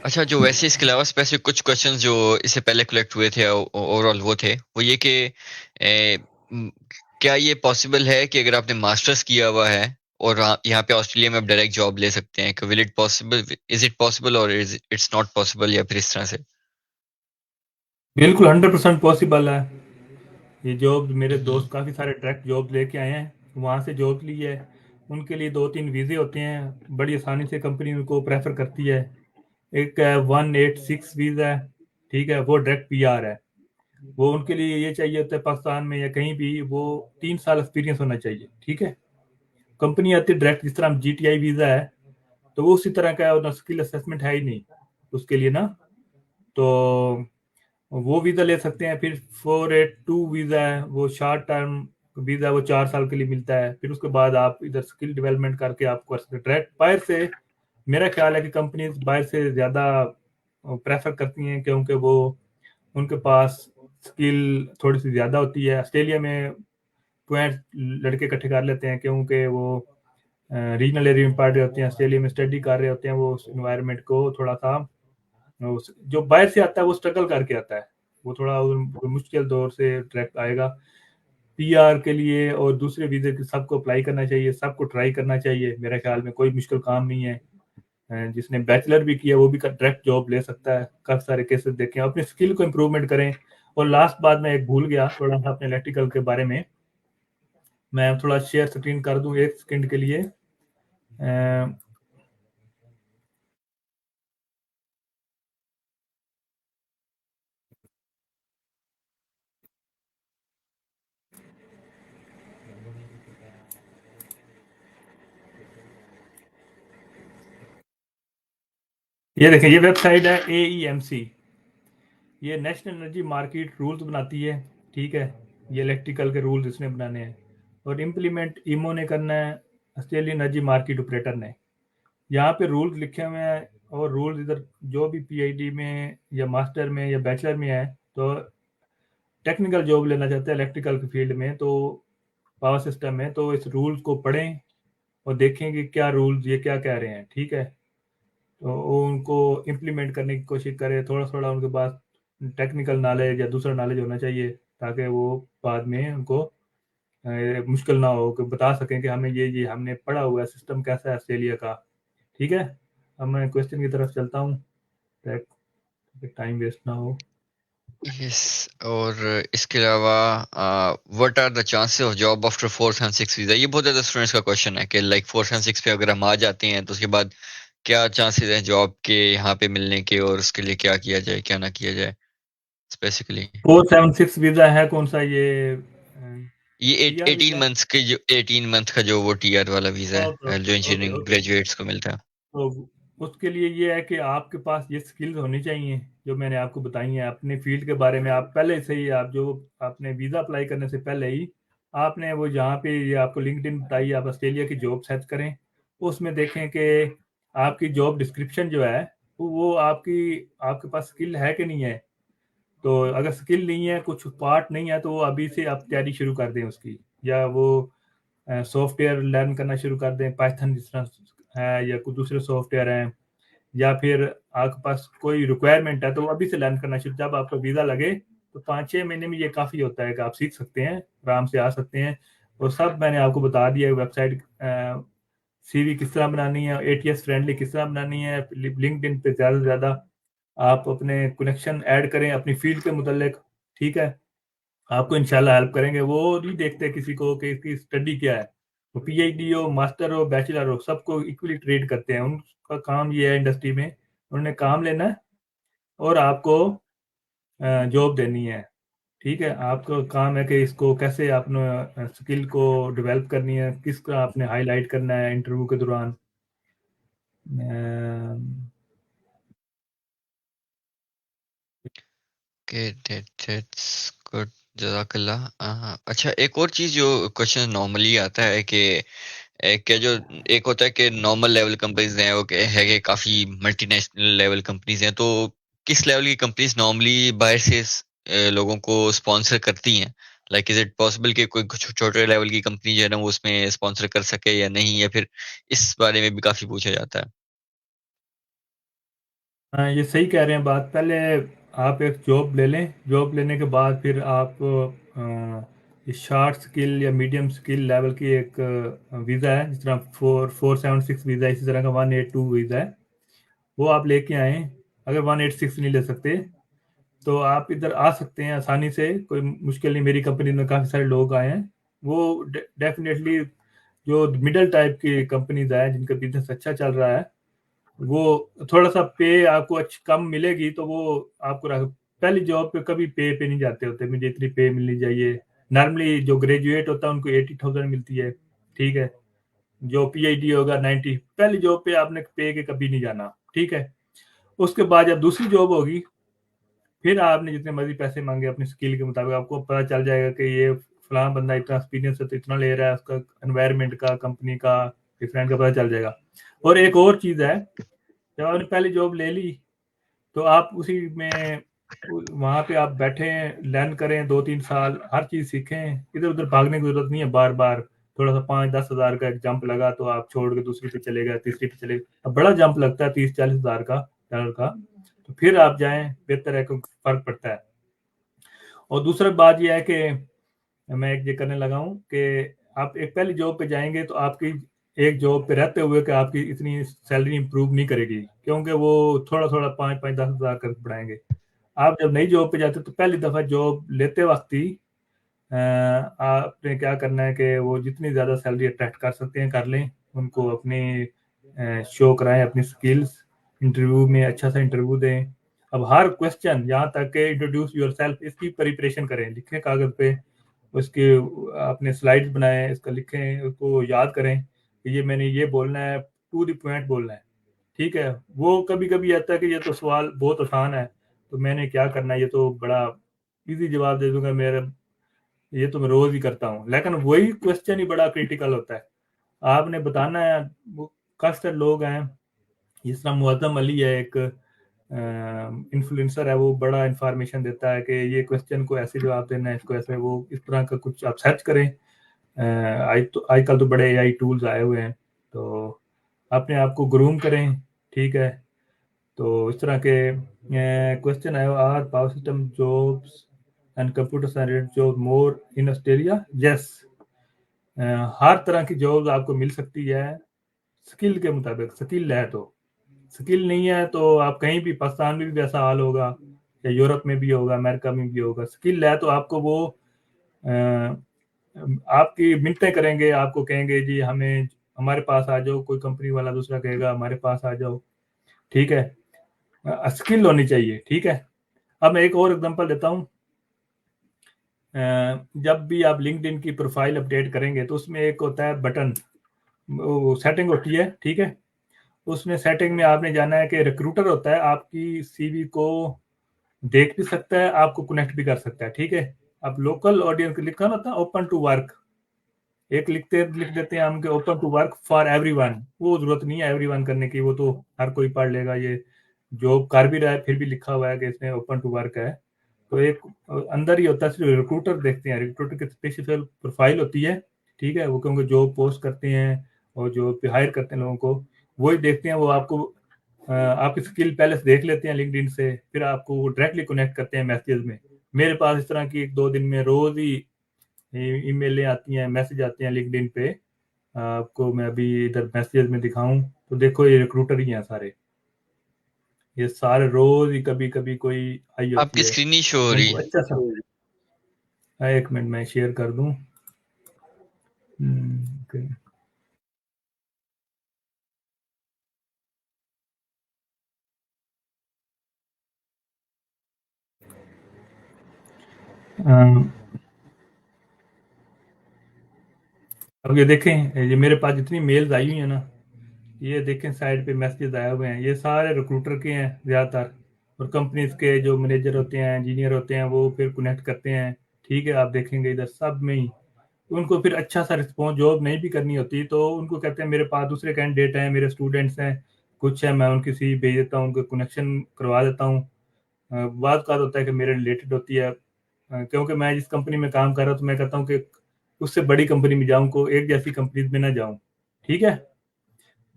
अच्छा, जो वैसे इसके अलावा स्पेसिफिक कुछ क्वेश्चंस जो इससे पहले कलेक्ट हुए थे ओवरऑल वो थे, वो ये कि म, क्या ये पॉसिबल है कि अगर आपने मास्टर्स किया हुआ है और यहाँ पे ऑस्ट्रेलिया में आप डायरेक्ट जॉब ले सकते हैं, कि will it possible, is it possible और इज इट्स नॉट पॉसिबल, या फिर इस तरह से? बिल्कुल 100% पॉसिबल है। ये जॉब मेरे हम्म। दोस्त काफ़ी सारे डायरेक्ट जॉब लेके आए हैं, वहाँ से जॉब ली है। उनके लिए 2-3 वीज़े होते हैं, बड़ी आसानी से कंपनी उनको प्रेफर करती है। एक 186 वीज़ा है, ठीक है, वो डायरेक्ट पीआर है। वो उनके लिए ये चाहिए होता है पाकिस्तान में या कहीं भी, वो 3 साल एक्सपीरियंस होना चाहिए। ठीक है, कंपनी आती है डायरेक्ट, जिस तरह जीटीआई वीज़ा है तो वो उसी तरह का है, और स्किल असेसमेंट है ही नहीं उसके लिए ना, तो वो वीज़ा ले सकते हैं। फिर 482 वीज़ा है, वो शॉर्ट टर्म वीज़ा, वो 4 साल के लिए मिलता है। फिर उसके बाद आप इधर स्किल डेवलपमेंट करके आप कर सकते हैं डायरेक्ट बाहर से। मेरा ख्याल है कि कंपनीज बाहर से ज़्यादा प्रेफर करती हैं, क्योंकि वो उनके पास स्किल थोड़ी सी ज़्यादा होती है। ऑस्ट्रेलिया में पॉइंट लड़के इकट्ठे कर लेते हैं, क्योंकि वो रीजनल एरिया में पढ़ रहे होते हैं, ऑस्ट्रेलिया में स्टडी कर रहे होते हैं, वो उस इन्वायरमेंट को थोड़ा सा जो बाहर से आता है वो स्ट्रगल करके आता है, वो थोड़ा मुश्किल दौर से ट्रैक आएगा। पीआर के लिए और दूसरे वीज़े के सबको अप्लाई करना चाहिए, सबको ट्राई करना चाहिए, मेरे ख्याल में कोई मुश्किल काम नहीं है। जिसने बैचलर भी किया वो भी डायरेक्ट जॉब ले सकता है। काफ़ी सारे केसेस देखे हैं, अपनी स्किल को इम्प्रूवमेंट करें। और लास्ट बात मैं एक भूल गया थोड़ा सा अपने इलेक्ट्रिकल के बारे में, मैं थोड़ा शेयर स्क्रीन कर दूं 1 सेकंड के लिए। ये देखें, ये वेबसाइट है AEMC, ये नेशनल एनर्जी मार्केट रूल्स बनाती है। ठीक है, ये इलेक्ट्रिकल के रूल्स इसने बनाने हैं और इम्प्लीमेंट ईमो ने करना है, ऑस्ट्रेलियन एनर्जी मार्केट ऑपरेटर ने। यहाँ पे रूल्स लिखे हुए हैं, और रूल्स इधर जो भी पीआईडी में या मास्टर में या बैचलर में है, तो टेक्निकल जॉब लेना चाहते हैं इलेक्ट्रिकल के फील्ड में, तो पावर सिस्टम में, तो इस रूल्स को पढ़ें और देखें कि क्या रूल्स ये क्या कह रहे हैं। ठीक है, तो वो उनको इम्प्लीमेंट करने की कोशिश करें, थोड़ा थोड़ा उनके पास टेक्निकल नॉलेज या दूसरा नॉलेज होना चाहिए, ताकि वो बाद में उनको मुश्किल ना हो, कि बता सकें कि हमें ये हमने पढ़ा हुआ है, सिस्टम कैसा है ऑस्ट्रेलिया का। ठीक है, अब मैं क्वेश्चन की तरफ चलता हूँ, टाइम वेस्ट ना हो। यस। और इसके अलावा what are the chances of job after fourth and six visa, ये बहुत ज्यादा स्टूडेंट्स का क्वेश्चन है कि लाइक फोर्थ एंड सिक्स पे अगर हम आ जाते हैं तो उसके बाद क्या चांसेस हैं जॉब के यहाँ पे मिलने के, और उसके लिए क्या किया जाए क्या ना किया जाए स्पेसिफिकली। 476 वीजा है कौन सा ये? ये टीआर 18 वीजा? मंथ्स के, जो 18 मंथ का जो वो टीआर वाला वीजा ओके है जो okay okay engineering okay. Graduates को मिलता है। तो उसके लिए ये है कि आपके पास ये स्किल्स होनी चाहिए जो मैंने आपको बताई हैं अपने फील्ड के बारे में। आप पहले से ही, आप जो आपने वीज़ा अप्लाई करने से पहले ही आपने वो जहाँ पे ये आपको लिंक्डइन बताइए, आप ऑस्ट्रेलिया की जॉब सर्च करें, उसमें देखें कि आपकी जॉब डिस्क्रिप्शन जो है वो आपकी आपके पास स्किल है कि नहीं है। तो अगर स्किल नहीं है, कुछ पार्ट नहीं है, तो वो अभी से आप तैयारी शुरू कर दें उसकी। या वो सॉफ्टवेयर लर्न करना शुरू कर दें, पाइथन जिस तरह है, या कुछ दूसरे सॉफ्टवेयर हैं, या फिर आपके पास कोई रिक्वायरमेंट है तो अभी से लर्न करना शुरू। जब आपका वीज़ा लगे तो 5-6 महीने में ये काफ़ी होता है कि आप सीख सकते हैं, आराम से आ सकते हैं। और सब मैंने आपको बता दिया है, वेबसाइट सीवी किस तरह बनानी है, एटीएस फ्रेंडली किस तरह बनानी है। लिंक्डइन पे ज़्यादा से ज़्यादा आप अपने कनेक्शन ऐड करें अपनी फील्ड के मुतल्लिक, ठीक है? आपको इंशाल्लाह हेल्प करेंगे। वो नहीं देखते किसी को कि इसकी स्टडी क्या है। वो पीएचडी हो, मास्टर हो, बैचलर हो, सबको इक्वली ट्रीट करते हैं। उनका काम ये है इंडस्ट्री में, उन्होंने काम लेना है और आपको जॉब देनी है। ठीक है? आपका काम है कि इसको कैसे आपने स्किल को डेवलप करनी है, किसका आपने हाईलाइट करना है इंटरव्यू के दौरान। Okay, that's good. जज़ाकल्लाह। अच्छा, एक और चीज जो क्वेश्चन नॉर्मली आता है कि क्या जो एक होता है कि नॉर्मल लेवल कंपनीज हैं वो है कि काफी मल्टीनेशनल लेवल कंपनीज हैं, तो किस लेवल की कंपनीज नॉर्मली बाहर से लोगों को स्पॉन्सर करती हैं? लाइक इज इट पॉसिबल कि कोई कुछ छोटे लेवल की कंपनी जो है ना वो उसमें स्पॉन्सर कर सके या नहीं, या फिर इस बारे में भी काफी पूछा जाता है। हाँ, ये सही कह रहे हैं बात। पहले आप एक जॉब ले लें, जॉब लेने के बाद फिर आप शॉर्ट स्किल या मीडियम स्किल लेवल की एक वीज़ा है, जिस तरह 476 वीज़ा, इसी तरह का 182 वीज़ा है, वो आप लेके आए। अगर 186 नहीं ले सकते तो आप इधर आ सकते हैं आसानी से, कोई मुश्किल नहीं। मेरी कंपनी में काफ़ी सारे लोग आए हैं। वो डेफिनेटली जो मिडल टाइप की कंपनीज है जिनका बिजनेस अच्छा चल रहा है, वो थोड़ा सा पे आपको अच्छी कम मिलेगी, तो वो आपको पहली जॉब पे कभी पे नहीं जाते होते मुझे इतनी पे मिलनी चाहिए। नॉर्मली जो ग्रेजुएट होता है उनको 80,000 मिलती है, ठीक है? जो पीएचडी होगा 90। पहली जॉब पे आपने पे के कभी नहीं जाना, ठीक है? उसके बाद जब दूसरी जॉब होगी, फिर आपने जितने मर्जी पैसे मांगे अपनी स्किल के मुताबिक, आपको पता चल जाएगा कि ये फलां बंदा इतना एक्सपीरियंस है तो इतना ले रहा है, उसका एनवायरनमेंट का, कंपनी का, डिफरेंट का पता चल जाएगा। और एक और चीज़ है, जब आपने पहली जॉब ले ली तो आप उसी में वहाँ पे आप बैठे लर्न करें 2-3 साल, हर चीज़ सीखें। इधर उधर भागने की जरूरत नहीं है बार बार। थोड़ा सा 5-10 हज़ार का एक जंप लगा तो आप छोड़ के दूसरी पे चले गए, तीसरी पे चले गए। अब बड़ा जंप लगता है 30-40 हज़ार का डॉलर का, तो फिर आप जाएं, बेहतर है, क्योंकि फर्क पड़ता है। और दूसरा बात यह है कि मैं एक ये करने लगा हूँ कि आप एक पहली जॉब पे जाएंगे तो आपकी एक जॉब पे रहते हुए कि आपकी इतनी सैलरी इंप्रूव नहीं करेगी, क्योंकि वो थोड़ा थोड़ा 5-5 10 हज़ार कर बढ़ाएंगे। आप जब नई जॉब पे जाते हो तो पहली दफ़ा जॉब लेते वक्त ही आपने क्या करना है कि वो जितनी ज़्यादा सैलरी अट्रैक्ट कर सकते हैं कर लें, उनको अपनी शो कराएं अपनी स्किल्स, इंटरव्यू में अच्छा सा इंटरव्यू दें। अब हर क्वेश्चन यहाँ तक के इंट्रोड्यूस योर सेल्फ, इसकी प्रिपरेशन करें, लिखें कागज़ पे, उसके अपने स्लाइड्स बनाएं, इसका लिखें, उसको याद करें कि ये मैंने ये बोलना है, टू द पॉइंट बोलना है, ठीक है? वो कभी कभी आता है कि ये तो सवाल बहुत आसान है, तो मैंने क्या करना है, ये तो बड़ा इजी जवाब दे दूंगा, मेरा ये तो मैं रोज ही करता हूँ। लेकिन वही क्वेश्चन ही बड़ा क्रिटिकल होता है। आपने बताना है। वो काफी सारे लोग हैं, जिस तरह मुअज्जम अली है, एक इन्फ्लुएंसर है, वो बड़ा इंफॉर्मेशन देता है कि ये क्वेश्चन को ऐसे जवाब देना है, इसको ऐसे, वो इस तरह का कुछ आप सर्च करें। आजकल तो बड़े एआई टूल्स आए हुए हैं, तो अपने आप को ग्रूम करें, ठीक है? तो इस तरह के क्वेश्चन आए, are power system jobs and computer science job more in Australia? Yes, हर तरह की जॉब आपको मिल सकती है स्किल के मुताबिक। स्किल है तो, स्किल नहीं है तो आप कहीं भी, पाकिस्तान में भी वैसा हाल होगा। या यूरोप में भी होगा, अमेरिका में भी होगा। स्किल है तो आपको वो आपकी मिन्नतें करेंगे, आपको कहेंगे जी हमें हमारे पास आ जाओ, कोई कंपनी वाला दूसरा कहेगा हमारे पास आ जाओ, ठीक है। स्किल होनी चाहिए, ठीक है। अब मैं एक और एग्जांपल देता हूँ। जब भी आप लिंक्डइन की प्रोफाइल अपडेट करेंगे तो उसमें एक होता है बटन, वो सेटिंग होती है, ठीक है। उसमें सेटिंग में आपने जाना है कि रिक्रूटर होता है, आपकी सीवी को देख भी सकता है, आपको कनेक्ट भी कर सकता है, ठीक है। अब लोकल ऑडियंस लिखा ना था ओपन टू वर्क, एक लिख देते हैं हम कि open to work for everyone. वो जरूरत नहीं है एवरीवन करने की, वो तो हर कोई पढ़ लेगा, ये जॉब कर भी रहा है फिर भी लिखा हुआ है कि इसमें ओपन टू वर्क है। तो एक अंदर ही होता है, सिर्फ रिक्रूटर देखते हैं, रिक्रूटर की स्पेसिफिक प्रोफाइल होती है, ठीक है। वो क्योंकि जॉब पोस्ट करते हैं और जो हायर करते हैं लोगों को वही देखते हैं। वो आपको आपकी स्किल पहले से देख लेते हैं लिंक्डइन से, फिर आपको डायरेक्टली कनेक्ट करते हैं मैसेज में। मेरे पास इस तरह की 1-2 दिन में रोज ही ईमेलें आती हैं, मैसेज आते हैं लिंक्डइन पे। आपको मैं अभी इधर मैसेज में दिखाऊं तो देखो ये रिक्रूटर ही हैं सारे, ये सारे रोज ही कभी कभी कोई आई होती आपकी है। स्क्रीन नहीं शो हो रही। उनको अच्छा सा, एक मिनट मैं शेयर कर दूं। okay. अब ये देखें, ये मेरे पास जितनी मेल्स आई हुई है ना, ये देखें साइड पे मैसेज आए हुए हैं, ये सारे रिक्रूटर के हैं ज़्यादातर। और कंपनीज के जो मैनेजर होते हैं, इंजीनियर होते हैं, वो फिर कनेक्ट करते हैं, ठीक है। आप देखेंगे इधर सब में ही उनको फिर अच्छा सा रिस्पॉन्स, जॉब नहीं भी करनी होती तो उनको कहते हैं मेरे पास दूसरे कैंडिडेट हैं, मेरे स्टूडेंट्स हैं, कुछ है, मैं उनकी सी भेज देता हूँ, उनको कनेक्शन करवा देता हूँ। बात का होता है कि मेरे रिलेटेड होती है, क्योंकि मैं जिस कंपनी में काम कर रहा हूँ तो मैं कहता हूँ कि उससे बड़ी कंपनी में जाऊँ, को एक जैसी कंपनी में ना जाऊँ, ठीक है।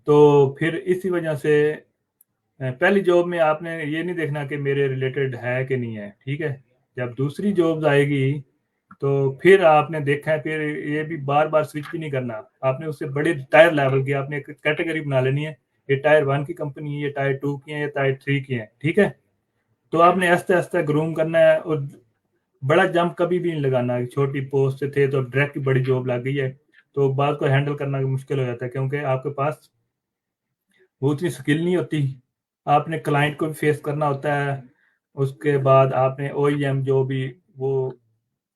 तो फिर इसी वजह से पहली जॉब में आपने ये नहीं देखना कि मेरे रिलेटेड है कि नहीं है, ठीक है। जब दूसरी जॉब आएगी तो फिर आपने देखा है, फिर ये भी बार बार स्विच भी नहीं करना, आपने उससे बड़े टायर लेवल की आपने एक कैटेगरी बना लेनी है। ये टायर 1 की कंपनी है, ये टायर 2 की है, ये टायर 3 की है, ठीक है। तो आपने आस्ते आस्ते ग्रूम करना है और बड़ा जंप कभी भी नहीं लगाना। छोटी पोस्ट से थे तो डायरेक्ट बड़ी जॉब लग गई है तो बात को हैंडल करना मुश्किल हो जाता है, क्योंकि आपके पास वो उतनी स्किल नहीं होती। आपने क्लाइंट को भी फेस करना होता है, उसके बाद आपने ओईएम जो भी वो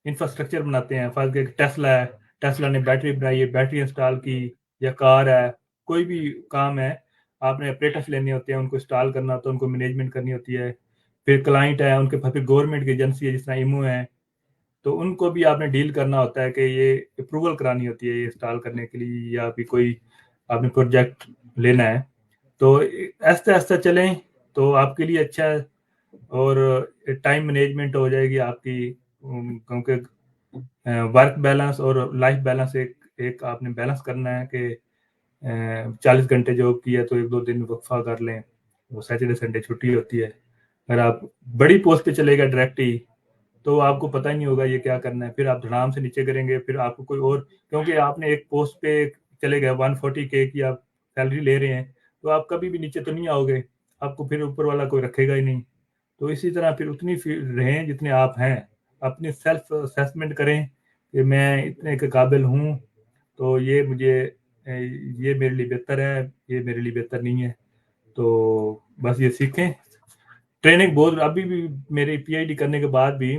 इंफ्रास्ट्रक्चर बनाते हैं, फर्ज के टेस्ला है, टेस्ला ने बैटरी बनाई है, बैटरी इंस्टॉल की, या कार है, कोई भी काम है, आपने ऑपरेटर्स लेने होते हैं, उनको इंस्टॉल करना होता है, उनको मैनेजमेंट करनी होती है। फिर क्लाइंट है, उनके फिर गवर्नमेंट की एजेंसी है जिस तरह इमो है, तो उनको भी आपने डील करना होता है कि ये अप्रूवल करानी होती है ये इंस्टॉल करने के लिए, या भी कोई आपने प्रोजेक्ट लेना है। तो आस्ते आस्ते चलें तो आपके लिए अच्छा है, और टाइम मैनेजमेंट हो जाएगी आपकी, क्योंकि वर्क बैलेंस और लाइफ बैलेंस एक एक आपने बैलेंस करना है कि 40 घंटे जॉब की है तो 1-2 दिन वक्फा कर लें, वो सैटरडे संडे छुट्टी होती है। अगर आप बड़ी पोस्ट पे चलेगा डायरेक्ट ही तो आपको पता ही नहीं होगा ये क्या करना है, फिर आप धड़ाम से नीचे करेंगे, फिर आपको कोई और, क्योंकि आपने एक पोस्ट पे चले गए 140K की आप सैलरी ले रहे हैं, तो आप कभी भी नीचे तो नहीं आओगे, आपको फिर ऊपर वाला कोई रखेगा ही नहीं। तो इसी तरह फिर उतनी रहें जितने आप हैं, अपनी सेल्फ असेसमेंट करें कि मैं इतने के काबिल हूँ, तो ये मुझे ये मेरे लिए बेहतर है, ये मेरे लिए बेहतर नहीं है। तो बस ये सीखें। ट्रेनिंग बहुत, अभी भी मेरी पीएचडी करने के बाद भी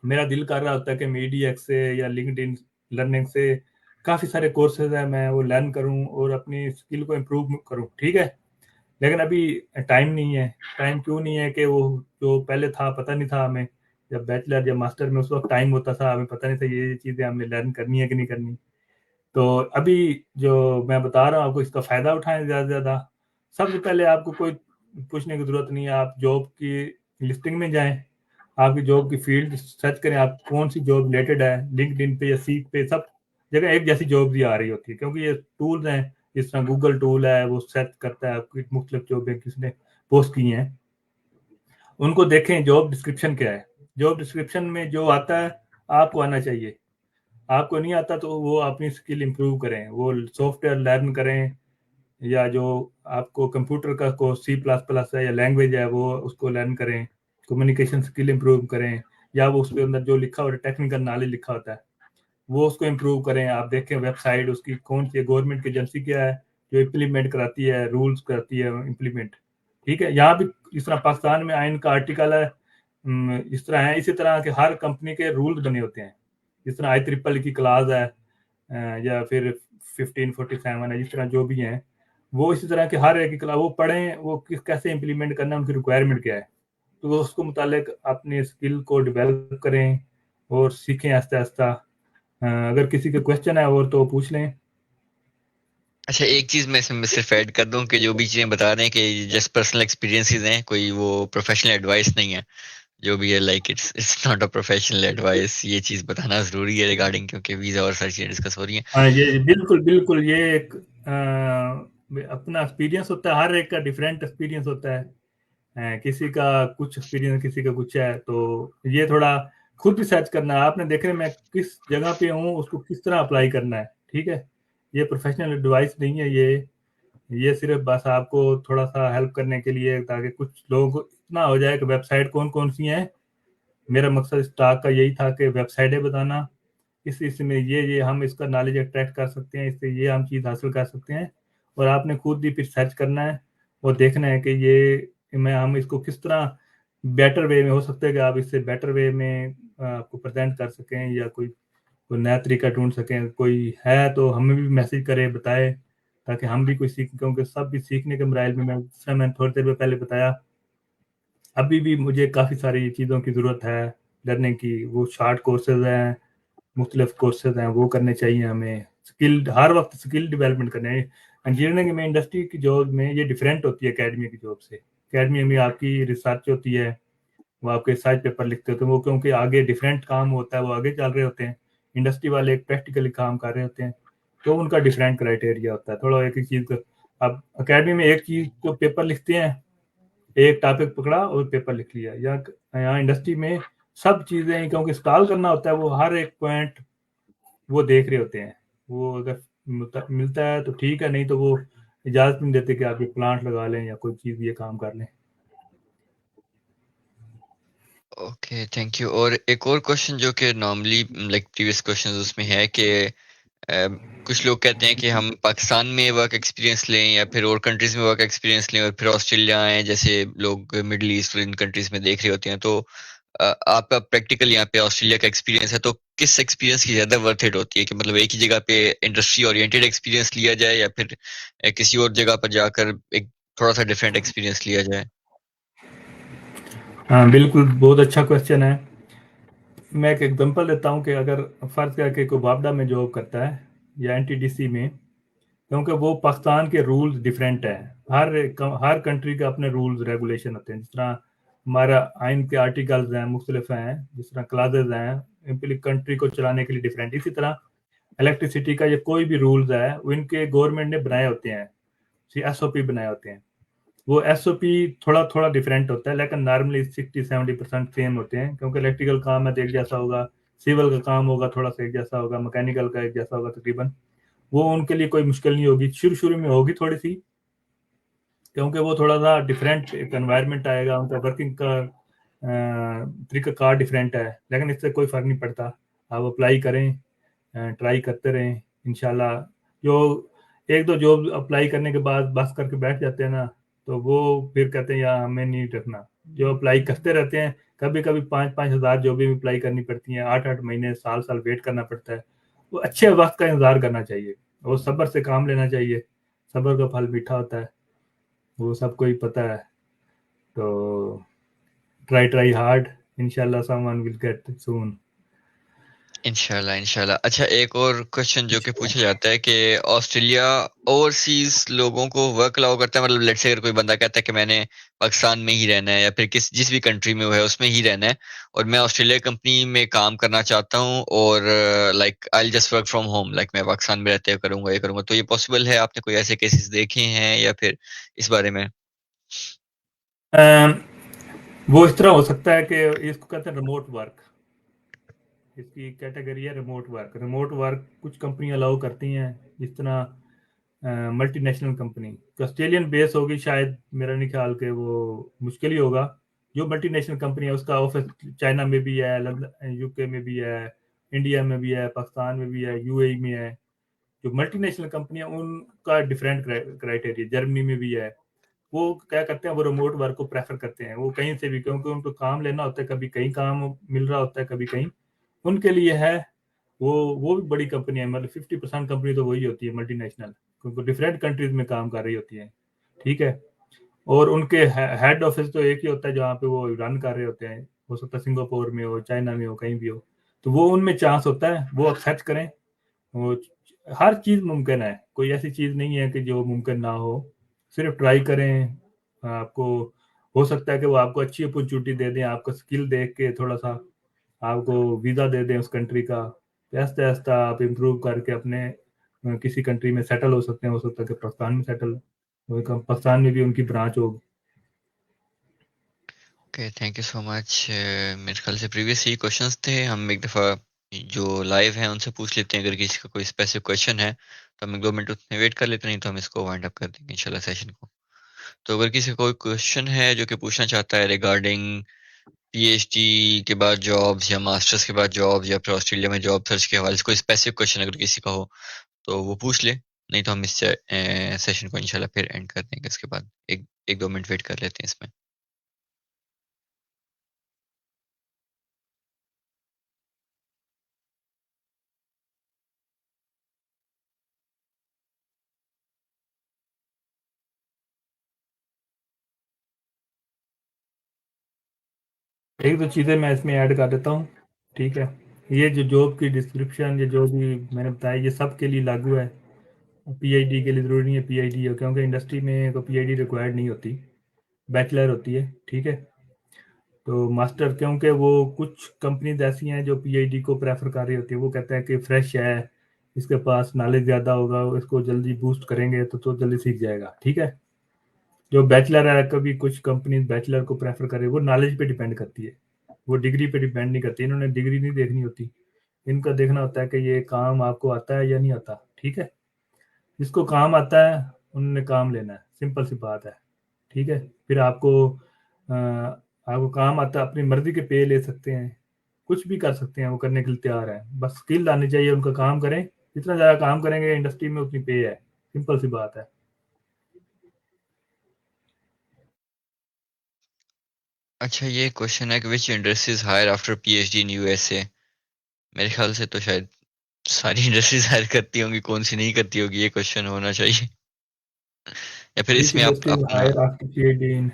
मेरा दिल कर रहा होता है कि मीडिएक्स से या लिंक्डइन लर्निंग से काफ़ी सारे कोर्सेज हैं, मैं वो लर्न करूं और अपनी स्किल को इम्प्रूव करूं, ठीक है। लेकिन अभी टाइम नहीं है। टाइम क्यों नहीं है कि वो जो पहले था पता नहीं था हमें, जब बैचलर या मास्टर में उस वक्त टाइम होता था, हमें पता नहीं था ये चीज़ें हमें लर्न करनी है कि नहीं करनी। तो अभी जो मैं बता रहा हूँ आपको, इसका फ़ायदा उठाएं ज़्यादा से ज़्यादा। सबसे पहले आपको कोई पूछने की ज़रूरत नहीं है, आप जॉब की लिस्टिंग में जाएं, आपकी जॉब की फील्ड सर्च करें, आप कौन सी जॉब रिलेटेड है, लिंक्डइन पे या सीक पे सब जगह एक जैसी जॉब भी आ रही होती है, क्योंकि ये टूल्स हैं, जिस तरह गूगल टूल है वो सर्च करता है आपकी मुख्तलिफ जॉबें किसने पोस्ट की हैं, उनको देखें जॉब डिस्क्रिप्शन क्या है। जॉब डिस्क्रिप्शन में जो आता है आपको आना चाहिए, आपको नहीं आता तो वो अपनी स्किल इंप्रूव करें, वो सॉफ्टवेयर लर्न करें, या जो आपको कंप्यूटर का कोर्स C++ है या लैंग्वेज है वो उसको लर्न करें, कम्युनिकेशन स्किल इंप्रूव करें, या वो उसके अंदर जो लिखा होता है टेक्निकल नॉलेज लिखा होता है वो उसको इम्प्रूव करें। आप देखें वेबसाइट उसकी कौन सी गवर्नमेंट की एजेंसी क्या है जो इम्प्लीमेंट कराती है, रूल्स कराती है इम्प्लीमेंट। ठीक है, यहाँ भी इस तरह पाकिस्तान में आइन का आर्टिकल है इस तरह है, इसी तरह के हर कंपनी के रूल्स बने होते हैं। जिस तरह IEEE की क्लास है या फिर 1547 है, जिस तरह जो भी है वो इसी तरह के हर एक क्लास वो पढ़ें, वो कैसे इम्प्लीमेंट करना है, उनकी रिक्वायरमेंट क्या है, तो वो उसको मुतालिक अपने स्किल को डेवलप करें और सीखें आहिस्ता आहिस्ता। अगर किसी के क्वेश्चन है और तो पूछ लें। अच्छा, एक चीज मैं इसमें सिर्फ ऐड कर दूं कि जो भी चीजें बता रहे हैं कि जस्ट पर्सनल एक्सपीरियंसेस हैं, कोई वो प्रोफेशनल एडवाइस नहीं है। जो भी है like it's not a professional advice, ये चीज बताना जरूरी है रिगार्डिंग, क्योंकि वीजा और सारी चीजें डिस्कस हो रही हैं। हाँ, ये बिल्कुल बिल्कुल, ये एक अपना एक्सपीरियंस होता है, हर एक का डिफरेंट एक्सपीरियंस होता है। किसी का कुछ एक्सपीरियंस, किसी का कुछ है, तो ये थोड़ा खुद रिसर्च करना है। आपने देखना है मैं किस जगह पे हूँ, उसको किस तरह अप्लाई करना है। ठीक है, ये प्रोफेशनल एडवाइस नहीं है, ये सिर्फ बस आपको थोड़ा सा हेल्प करने के लिए, ताकि कुछ लोगों को इतना हो जाए कि वेबसाइट कौन कौन सी हैं। मेरा मकसद इस टॉक का यही था कि वेबसाइटें बताना, इसमें ये हम इसका नॉलेज अट्रैक्ट कर सकते हैं, इससे ये हम चीज़ हासिल कर सकते हैं। और आपने खुद ही फिर सर्च करना है और देखना है कि ये मैं हम इसको किस तरह बेटर वे में, हो सकता है कि आप इससे बेटर वे में आपको प्रेजेंट कर सकें, या कोई कोई नया तरीका ढूंढ सकें। कोई है तो हमें भी मैसेज करे, बताए, ताकि हम भी कोई सीख, क्योंकि सब भी सीखने के मराइल में, मैंने थोड़ी देर पहले बताया, अभी भी मुझे काफ़ी सारी चीज़ों की ज़रूरत है लर्निंग की। वो शॉर्ट कोर्सेज हैं, मुख्तलिफ कोर्सेज हैं, वो करने चाहिए हमें। स्किल, हर वक्त स्किल डेवलपमेंट करने। इंजीनियरिंग में, इंडस्ट्री की जॉब में ये डिफरेंट होती है अकेडमी की जॉब से। अकेडमी में आपकी रिसर्च होती है, वो आपके रिसर्च पेपर लिखते होते हैं, वो क्योंकि आगे डिफरेंट काम होता है, वो आगे चल रहे होते हैं। इंडस्ट्री वाले एक प्रैक्टिकली काम कर रहे होते हैं, तो उनका डिफरेंट क्राइटेरिया होता है थोड़ा। एक ही चीज़ को अब अकेडमी में एक चीज़ को पेपर लिखते हैं, एक टॉपिक पकड़ा और पेपर लिख लिया, या यहाँ इंडस्ट्री में सब चीज़ें, क्योंकि स्टॉल करना होता है, वो हर एक पॉइंट वो देख रहे होते हैं। वो अगर मिलता है तो ठीक है, नहीं तो वो इजाज़त नहीं देते कि आप ये प्लांट लगा लें या कोई चीज़ ये काम कर लें। Okay, thank you. और एक और क्वेश्चन जो कि नॉर्मली लाइक प्रीवियस क्वेश्चंस उसमें है कि कुछ लोग कहते हैं कि हम पाकिस्तान में वर्क एक्सपीरियंस लें या फिर और कंट्रीज में वर्क एक्सपीरियंस लें और फिर ऑस्ट्रेलिया आए, जैसे लोग मिडिल ईस्ट और इन कंट्रीज में देख रहे होते हैं। तो आपका प्रैक्टिकल यहाँ पे ऑस्ट्रेलिया का एक्सपीरियंस है, तो किस एक्सपीरियंस की ज्यादा वर्थ इट होती है कि मतलब एक ही जगह पे इंडस्ट्री ओरिएंटेड एक्सपीरियंस लिया जाए या फिर किसी और जगह पर जाकर एक थोड़ा सा डिफरेंट एक्सपीरियंस लिया जाए? हाँ बिल्कुल, बहुत अच्छा क्वेश्चन है। मैं एक एग्जांपल देता हूँ कि अगर फ़र्ज़ करके कोई बाबडा में जॉब करता है या NTDC में, क्योंकि वो पाकिस्तान के रूल्स डिफरेंट हैं। हर कंट्री के अपने रूल्स रेगुलेशन होते हैं। जिस तरह हमारा आइन के आर्टिकल्स हैं, मुख्तलिफ हैं, जिस तरह क्लाजेज हैं, कंट्री को चलाने के लिए डिफरेंट। इसी तरह इलेक्ट्रिसिटी का या कोई भी रूल्स है, वो इनके गवर्नमेंट ने बनाए होते हैं, SOP बनाए होते हैं। वो SOP थोड़ा थोड़ा डिफरेंट होता है, लेकिन नॉर्मली 60-70% सेम होते हैं, क्योंकि इलेक्ट्रिकल काम है तो एक जैसा होगा, सिविल का काम होगा थोड़ा सा एक जैसा होगा, मैकेनिकल का एक जैसा होगा तकरीबन। वो उनके लिए कोई मुश्किल नहीं होगी, शुरू शुरू में होगी थोड़ी सी, क्योंकि वो थोड़ा सा डिफरेंट एक एनवायरनमेंट आएगा, उनका वर्किंग का तरीका कार डिफरेंट है, लेकिन इससे कोई फ़र्क नहीं पड़ता। आप अप्लाई करें, ट्राई करते रहें, इंशाल्लाह। जो एक दो जॉब अप्लाई करने के बाद बस करके बैठ जाते हैं ना, तो वो फिर कहते हैं यार हमें नहीं रखना। जो अप्लाई करते रहते हैं, कभी कभी 5-5 हज़ार जॉबें भी अप्लाई करनी पड़ती हैं, 8-8 महीने, साल साल वेट करना पड़ता है। वो अच्छे वक्त का इंतज़ार करना चाहिए और सब्र से काम लेना चाहिए। सब्र का फल मीठा होता है, वो सबको ही पता है। तो ट्राई हार्ड, इंशाल्लाह समवन विल गेट सून। इंशाल्लाह, इंशाल्लाह। अच्छा, एक और क्वेश्चन जो कि पूछा जाता है कि ऑस्ट्रेलिया ओवरसीज लोगों को वर्क अलाउ करता है, मतलब लेट्स से अगर कोई बंदा कहता है कि मैंने पाकिस्तान में ही रहना है या फिर जिस भी कंट्री में वो है उसमें ही रहना है और मैं ऑस्ट्रेलिया कंपनी में काम करना चाहता हूँ और like I just work from home, like मैं पाकिस्तान में रहते हुए करूंगा ये करूंगा, तो ये पॉसिबल है? आपने कोई ऐसे केसेस देखे हैं या फिर इस बारे में? वो इस तरह हो सकता है कि इसको कहते हैं रिमोट वर्क, इसकी कैटेगरी है रिमोट वर्क। रिमोट वर्क कुछ कंपनी अलाउ करती हैं, जिस तरह मल्टीनेशनल कंपनी ऑस्ट्रेलियन बेस होगी शायद, मेरा नहीं ख्याल के वो मुश्किल ही होगा। जो मल्टीनेशनल कंपनी है उसका ऑफिस चाइना में भी है, यूके में भी है, इंडिया में भी है, पाकिस्तान में भी है, यूएई में है। जो मल्टीनेशनल कंपनी है उनका डिफरेंट क्राइटेरिया, जर्मनी में भी है। वो क्या करते हैं, वो रिमोट वर्क को प्रेफर करते हैं, वो कहीं से भी, क्योंकि उनको काम लेना होता है, कभी कहीं काम मिल रहा होता है, कभी कहीं, उनके लिए है। वो भी बड़ी कंपनी है, मतलब 50% कंपनी तो वही होती है मल्टीनेशनल, क्योंकि डिफरेंट कंट्रीज में काम कर रही होती है। ठीक है। और उनके हेड ऑफिस तो एक ही होता है जहाँ पे वो रन कर रहे होते हैं, हो सकता है सिंगापुर में हो, चाइना में हो, कहीं भी हो। तो वो उनमें चांस होता है, वो एक्सेप्ट करें। वो हर चीज मुमकिन है, कोई ऐसी चीज नहीं है कि जो मुमकिन ना हो। सिर्फ ट्राई करें। आपको हो सकता है कि वो आपको अच्छी अपॉर्चुनिटी दे दें, आपका स्किल देख के थोड़ा सा आपको वीजा दे दें उस कंट्री का। तो ऐसा ऐसा आप इम्प्रूव करके अपने किसी कंट्री में सेटल हो सकते हैं। हो सकता है कि पाकिस्तान में सेटल, पाकिस्तान में भी उनकी ब्रांच हो। Okay, thank you so much. मेरे ख्याल से प्रीवियस यही क्वेश्चंस थे। हम एक दफ़ा जो लाइव हैं उनसे पूछ लेते हैं, अगर किसी का कोई स्पेसिफिक क्वेश्चन है तो हम 1-2 मिनट उतने वेट कर लेते हैं, नहीं तो हम इसको वाइंड अप कर देंगे इंशाल्लाह सेशन को। तो अगर किसी का कोई क्वेश्चन है जो कि पूछना चाहता है रिगार्डिंग पीएचडी के बाद जॉब्स या मास्टर्स के बाद जॉब्स या फिर ऑस्ट्रेलिया में जॉब सर्च के हवाले से कोई स्पेसिफिक क्वेश्चन अगर किसी का हो तो वो पूछ ले, नहीं तो हम इस सेशन को इंशाल्लाह फिर एंड कर देंगे। इसके बाद एक 1-2 मिनट वेट कर लेते हैं इसमें। एक दो चीज़ें मैं इसमें ऐड कर देता हूँ। ठीक है। ये जो जॉब की डिस्क्रिप्शन, ये जो भी मैंने बताया, ये सब के लिए लागू है। पीएचडी के लिए ज़रूरी नहीं है पीएचडी हो, क्योंकि इंडस्ट्री में को पीएचडी रिक्वायर्ड नहीं होती, बैचलर होती है। ठीक है। तो मास्टर, क्योंकि वो कुछ कंपनीज ऐसी हैं जो पीएचडी को प्रेफर कर रही होती है, वो कहते हैं कि फ्रेश है, इसके पास नॉलेज ज़्यादा होगा, इसको जल्दी बूस्ट करेंगे तो जल्दी सीख जाएगा। ठीक है। जो बैचलर है, कभी कुछ कंपनी बैचलर को प्रेफर करे, वो नॉलेज पे डिपेंड करती है, वो डिग्री पे डिपेंड नहीं करती। इन्होंने डिग्री नहीं देखनी होती, इनका देखना होता है कि ये काम आपको आता है या नहीं आता। ठीक है। जिसको काम आता है उन्होंने काम लेना है, सिंपल सी बात है। ठीक है। फिर आपको काम आता है, अपनी मर्जी के पे ले सकते हैं, कुछ भी कर सकते हैं, वो करने के लिए तैयार है, बस स्किल आनी चाहिए, उनका काम करें। जितना ज़्यादा काम करेंगे इंडस्ट्री में उतनी पे है, सिंपल सी बात है। अच्छा, ये क्वेश्चन है कि which industries hire after PhD in USA. मेरे ख्याल से तो शायद सारी इंडस्ट्रीज हायर करती होंगी, कौन सी नहीं करती होगी, ये क्वेश्चन होना चाहिए। या फिर विच इसमें आप इंडस्ट्रीज अपना। हायर आफ्टर पीएचडी इन,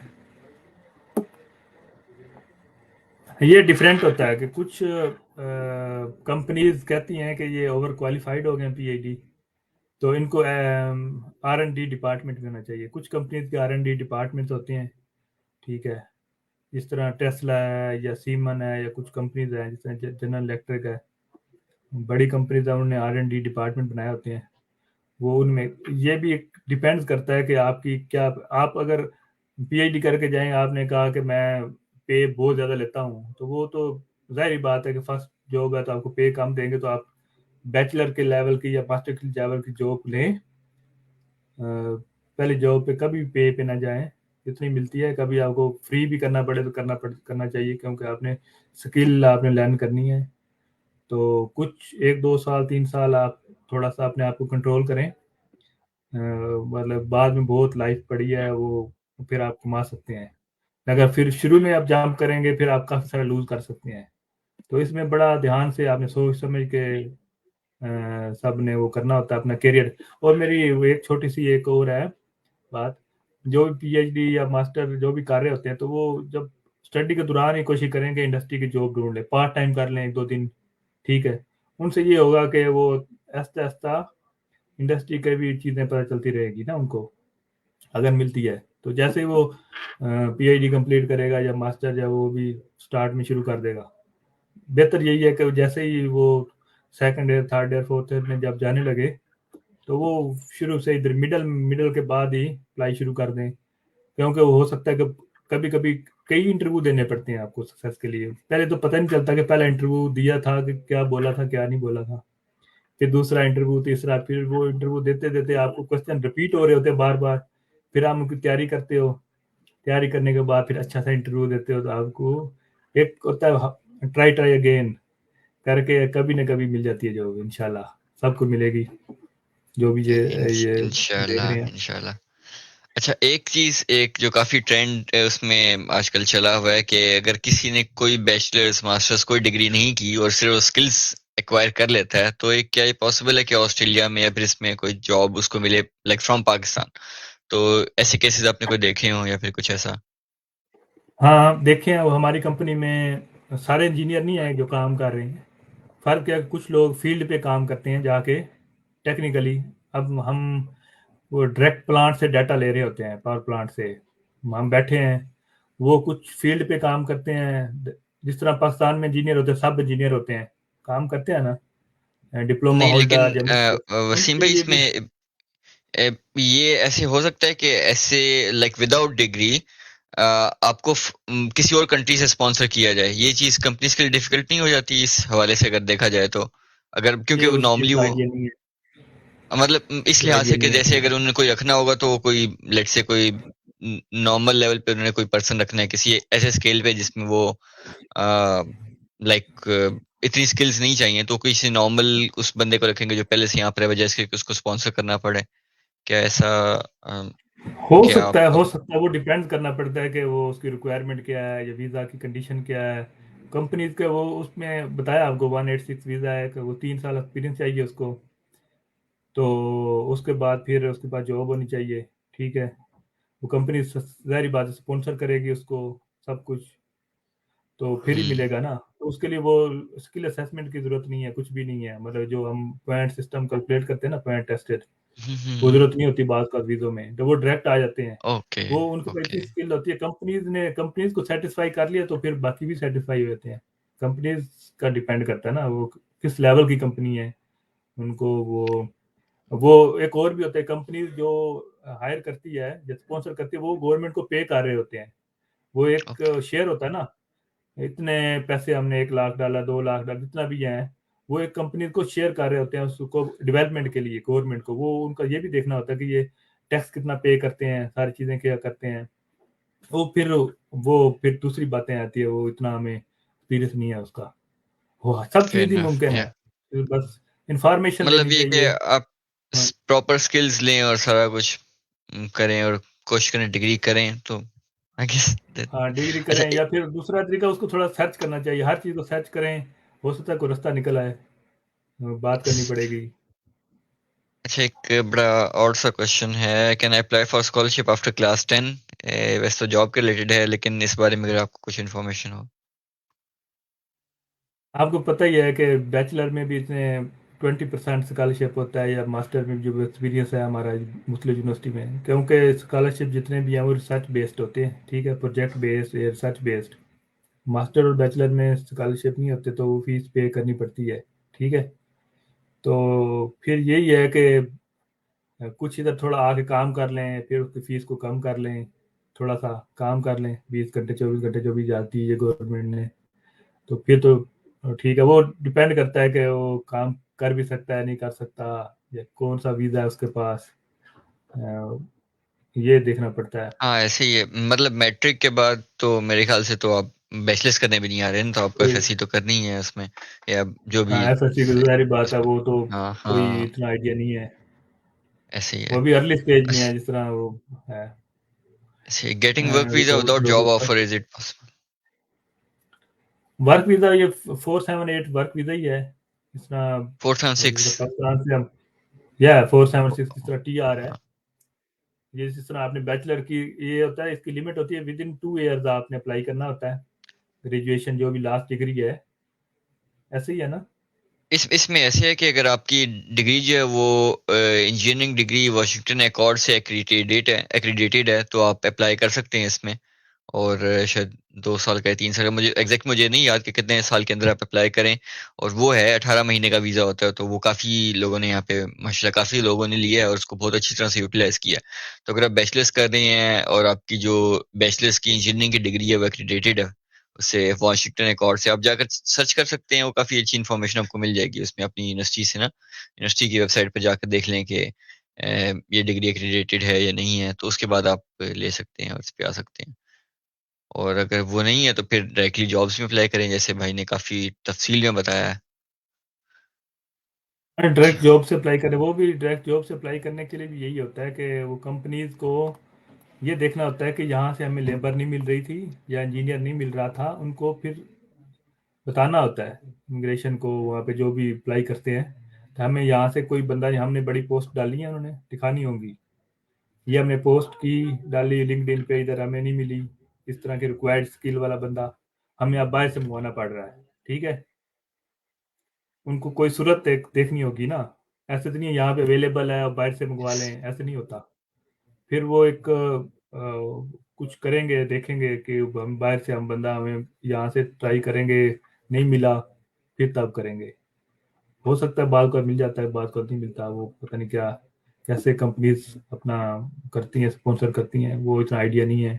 ये डिफरेंट होता है कि कुछ कंपनीज कहती हैं कि ये ओवर क्वालिफाइड हो गए पीएचडी, तो इनको आर एन डी डिपार्टमेंट में होना चाहिए। कुछ कंपनीज के आर एन डी डिपार्टमेंट होते हैं। ठीक है। इस तरह टेस्ला है या सीमन है या कुछ कंपनीज हैं, जिस तरह जनरल इलेक्ट्रिक है, बड़ी कंपनीज है, उन्होंने आर एन डी डिपार्टमेंट बनाए होते हैं। वो उनमें ये भी डिपेंड्स करता है कि आपकी क्या, आप अगर पीएचडी करके जाएंगे, आपने कहा कि मैं पे बहुत ज़्यादा लेता हूँ, तो वो तो जाहिर बात है कि फर्स्ट जॉब है तो आपको पे कम देंगे, तो आप बैचलर के लेवल की या मास्टर के लेवल की जॉब लें। पहले जॉब पे कभी पे ना जाएं, जितनी मिलती है, कभी आपको फ्री भी करना पड़े तो करना चाहिए, क्योंकि आपने स्किल आपने लर्न करनी है। तो कुछ 1-2 साल 3 साल आप थोड़ा सा अपने आप को कंट्रोल करें। मतलब बाद में बहुत लाइफ पड़ी है वो, फिर आप कमा सकते हैं। अगर फिर शुरू में आप जंप करेंगे, फिर आप काफ़ी सारा लूज कर सकते हैं। तो इसमें बड़ा ध्यान से आपने सोच समझ के सब ने वो करना होता है अपना करियर। और मेरी वो एक छोटी सी एक और है बात, जो भी पीएचडी या मास्टर जो भी कर रहे होते हैं, तो वो जब स्टडी के दौरान ही कोशिश करेंगे इंडस्ट्री की जॉब ढूंढ लें, पार्ट टाइम कर लें 1-2 दिन। ठीक है। उनसे ये होगा कि वो आहिस्ता आहिस्ता इंडस्ट्री की भी चीज़ें पता चलती रहेगी ना उनको, अगर मिलती है। तो जैसे ही वो पीएचडी कंप्लीट करेगा या मास्टर, या वो भी स्टार्ट में शुरू कर देगा, बेहतर यही है कि जैसे ही वो second year third year fourth year में जब जाने लगे, तो वो शुरू से इधर मिडल मिडल के बाद ही अप्लाई शुरू कर दें, क्योंकि वो हो सकता है कि कभी कभी कई इंटरव्यू देने पड़ते हैं आपको सक्सेस के लिए। पहले तो पता नहीं चलता कि पहला इंटरव्यू दिया था कि क्या बोला था क्या नहीं बोला था, फिर दूसरा इंटरव्यू, तीसरा, फिर वो इंटरव्यू देते देते आपको क्वेश्चन रिपीट हो रहे होते हैं बार बार, फिर आप उनकी तैयारी करते हो, तैयारी करने के बाद फिर अच्छा सा इंटरव्यू देते हो तो आपको एक होता है ट्राई ट्राई अगेन करके कभी ना कभी मिल जाती है जॉब, इंशाल्लाह सबको मिलेगी जो भी ये देख रहे इंशाल्लाह हैं। इंशाल्लाह। अच्छा, एक चीज, एक जो काफी ट्रेंड उसमें आजकल चला हुआ है कि अगर किसी ने कोई बैचलर्स मास्टर्स कोई डिग्री नहीं की और सिर्फ स्किल्स एक्वायर कर लेता है, तो एक क्या ये पॉसिबल है कि ऑस्ट्रेलिया में या फिर इसमें कोई जॉब उसको मिले, लाइक फ्रॉम पाकिस्तान? तो ऐसे केसेस आपने कोई देखे हो या फिर कुछ ऐसा? हाँ देखे हैं, वो हमारी कंपनी में सारे इंजीनियर नहीं है जो काम कर रहे हैं। फ़र्क है कुछ लोग फील्ड पे काम करते हैं जाके टेक्निकली। अब हम वो डायरेक्ट प्लांट से डाटा ले रहे होते हैं, पावर प्लांट से हम बैठे हैं। वो कुछ फील्ड पे काम करते हैं, जिस तरह पाकिस्तान में इंजीनियर होते हैं, सब इंजीनियर होते हैं, काम करते हैं ना, डिप्लोमा नहीं, लेकिन होल्डर या मिस्टर, वसीम उनके भाई लिए भी। इसमें ये ऐसे हो सकता है कि ऐसे लाइक विदाउट डिग्री आपको किसी और कंट्री से स्पॉन्सर किया जाए, ये चीज कंपनीज के लिए डिफिकल्ट नहीं हो जाती इस हवाले से अगर देखा जाए तो? अगर ये क्योंकि उस चीज़ नॉर्मली का वो आइडिया नहीं है, मतलब इस ये लिहाज आइडिया से कि नहीं है जैसे मुझे। अगर उन्होंने कोई रखना होगा तो वो कोई लेट से कोई नॉर्मल लेवल पे उन्होंने कोई पर्सन रखना है किसी ऐसे स्केल पे जिसमें वो लाइक इतनी स्किल्स नहीं चाहिए, तो किसी नॉर्मल उस बंदे को रखेंगे जो पहले से यहाँ पर है, वजह इसके कि उसको स्पॉन्सर करना पड़े? क्या ऐसा अ, क्या आप? हो सकता है, वो डिपेंड करना पड़ता है कि वो उसकी रिक्वायरमेंट क्या है या वीज़ा की कंडीशन क्या है। कंपनीज के वो उसमें बताया आपको 186 वीज़ा है कि वो 3 साल एक्सपीरियंस चाहिए उसको, तो उसके बाद फिर उसके पास जॉब होनी चाहिए। ठीक है, वो कंपनी जाहिर बात है स्पॉन्सर करेगी उसको सब कुछ, तो फिर ही हम्म मिलेगा ना। तो उसके लिए वो स्किल असेसमेंट की ज़रूरत नहीं है, कुछ भी नहीं है, मतलब जो हम पॉइंट सिस्टम कैलकुलेट करते हैं ना, पॉइंट टेस्टेड, वो हम्म। ज़रूरत नहीं होती बाद का वीज़ों में, तो वो डायरेक्ट आ जाते हैं। ओके वो उनके पास ओके। इतनी स्किल होती है, कंपनीज़ को सैटिस्फाई कर लिया तो फिर बाकी भी सैटिस्फाई हो जाते हैं। कंपनीज़ का डिपेंड करता है ना, वो किस लेवल की कंपनी है, उनको वो एक और भी होता है, कंपनीज़ जो हायर करती है या स्पॉन्सर करती है, वो गवर्नमेंट को पे कर रहे होते हैं। वो एक ओके। शेयर होता है ना, इतने पैसे हमने 1 लाख डाला, 2 लाख डाला, जितना भी है, वो एक कंपनी को शेयर कर रहे होते हैं उसको डेवलपमेंट के लिए गवर्नमेंट को। वो उनका ये भी देखना होता है कि ये टैक्स कितना पे करते हैं, सारी चीज़ें क्या करते हैं। वो फिर दूसरी बातें आती है, वो इतना हमें एक्सपीरियंस नहीं है उसका। वो सब फेयर चीज़ ही इनफ मुमकिन है, या फिर बस इन्फॉर्मेशन मतलब देनी ये कि चाहिए। आप हाँ, प्रॉपर स्किल्स लें और सारा कुछ करें और कोशिश करें डिग्री करें तो आई गेस। हाँ, डिग्री अच्छा करें या फिर दूसरा तरीका उसको थोड़ा सर्च करना चाहिए, हर चीज़ को सर्च करें, हो सकता है कोई रास्ता निकल आए। बात करनी पड़ेगी। अच्छा, एक बड़ा और सा क्वेश्चन है, can I apply for scholarship after class 10? वैसे तो जॉब के रिलेटेड है, लेकिन इस बारे में अगर आपको कुछ इन्फॉर्मेशन हो। आपको पता ही है कि बैचलर में भी इतने 20% स्कॉलरशिप होता है, या मास्टर में जो एक्सपीरियंस है हमारा मुस्लिम यूनिवर्सिटी में, क्योंकि स्कॉलरशिप जितने भी हैं वो रिसर्च बेस्ड होते हैं। ठीक है, प्रोजेक्ट बेस्ड या रिसर्च बेस्ड। मास्टर और बैचलर में स्कॉलरशिप नहीं होते तो वो फीस पे करनी पड़ती है। ठीक है, तो फिर यही है कि कुछ इधर थोड़ा आके काम कर लें, फिर उसकी फीस को कम कर लें, थोड़ा सा काम कर लें, 20 घंटे 24 घंटे जो भी जाती है गवर्नमेंट ने, तो फिर तो ठीक है। वो डिपेंड करता है कि वो काम कर भी सकता है नहीं कर सकता, या कौन सा वीज़ा है उसके पास, अ, ये देखना पड़ता है। हाँ ऐसे ही है, मतलब मैट्रिक के बाद तो मेरे ख्याल से तो आप बैचलर्स करने भी नहीं आ रहे हैं, तो आपको कोई एफएससी तो करनी ही है उसमें, या जो भी हाँ, एफएससी की ज़ाहिर बात इस है, पे। वो तो हाँ कोई हाँ, इतना आइडिया नहीं है। ऐसे ही वो है। भी अर्ली स्टेज में है बस जिस तरह वो है। ऐसे गेटिंग वर्क वीजा जो विदाउट जो जॉब भी offer, is it possible? Work visa, ये 478 वर्क वीज़ा ही है जिस तरह, 476? जिस तरह पाकिस्तान से हम, या 476 जिस तरह टीआर है। हाँ। ये जिस तरह आपने बैचलर की, ये होता है, इसकी लिमिट होती है विद इन 2 ईयर्स आपने अप्लाई करना होता है, ग्रेजुएशन जो भी लास्ट डिग्री है, ऐसे ही है ना। इसमें ऐसे है कि अगर आपकी डिग्री जो है वो इंजीनियरिंग डिग्री वाशिंगटन अकॉर्ड से एक्रीडेटेड है तो आप अप्लाई कर सकते हैं इसमें। और शायद 2 साल का है, 3 साल का, मुझे एग्जैक्ट मुझे नहीं याद कि कितने साल के अंदर आप अप्लाई करें। और वो है 18 महीने का वीज़ा होता है, तो वो काफ़ी लोगों ने यहाँ पे माशाल्लाह काफ़ी लोगों ने लिया है और उसको बहुत अच्छी तरह से यूटिलाइज किया है। तो अगर आप बैचलर्स कर रहे हैं और आपकी जो बैचलर्स की इंजीनियरिंग की डिग्री है वो एक्रीडेटेड है उससे, वाशिंगटन अकॉर्ड से, आप जाकर सर्च कर सकते हैं, वो काफ़ी अच्छी इन्फॉर्मेशन आपको मिल जाएगी उसमें अपनी यूनिवर्सिटी से ना, यूनिवर्सिटी की वेबसाइट पर जाकर देख लें कि ये डिग्री एक्रेडिटेड है या नहीं है, तो उसके बाद आप ले सकते हैं और इस पे आ सकते हैं। और अगर वो नहीं है तो फिर डायरेक्टली जॉब्स में अप्लाई करें, जैसे भाई ने काफ़ी तफसील में बताया है। डायरेक्ट जॉब से अप्लाई करें, वो भी डायरेक्ट जॉब से अप्लाई करने के लिए भी यही होता है कि वो कंपनीज को ये देखना होता है कि यहाँ से हमें लेबर नहीं मिल रही थी या इंजीनियर नहीं मिल रहा था, उनको फिर बताना होता है इमिग्रेशन को, वहाँ पे जो भी अप्लाई करते हैं, तो हमें यहाँ से कोई बंदा, हमने बड़ी पोस्ट डाली है उन्होंने दिखानी होगी, ये हमने पोस्ट की डाली लिंक्डइन पे, इधर हमें नहीं मिली इस तरह के रिक्वायर्ड स्किल वाला बंदा, हमें अब बाहर से मंगवाना पड़ रहा है। ठीक है, उनको कोई सूरत देखनी होगी ना, ऐसे तो नहीं है यहाँ पे अवेलेबल है और बाहर से मंगवा लें, ऐसे नहीं होता। फिर वो एक कुछ करेंगे, देखेंगे कि हम बाहर से हम बंदा हमें यहाँ से ट्राई करेंगे, नहीं मिला फिर तब करेंगे। हो सकता है बाद को मिल जाता है, बाद को नहीं मिलता, वो पता नहीं क्या कैसे कंपनीज अपना करती हैं, स्पॉन्सर करती हैं, वो इतना आइडिया नहीं है,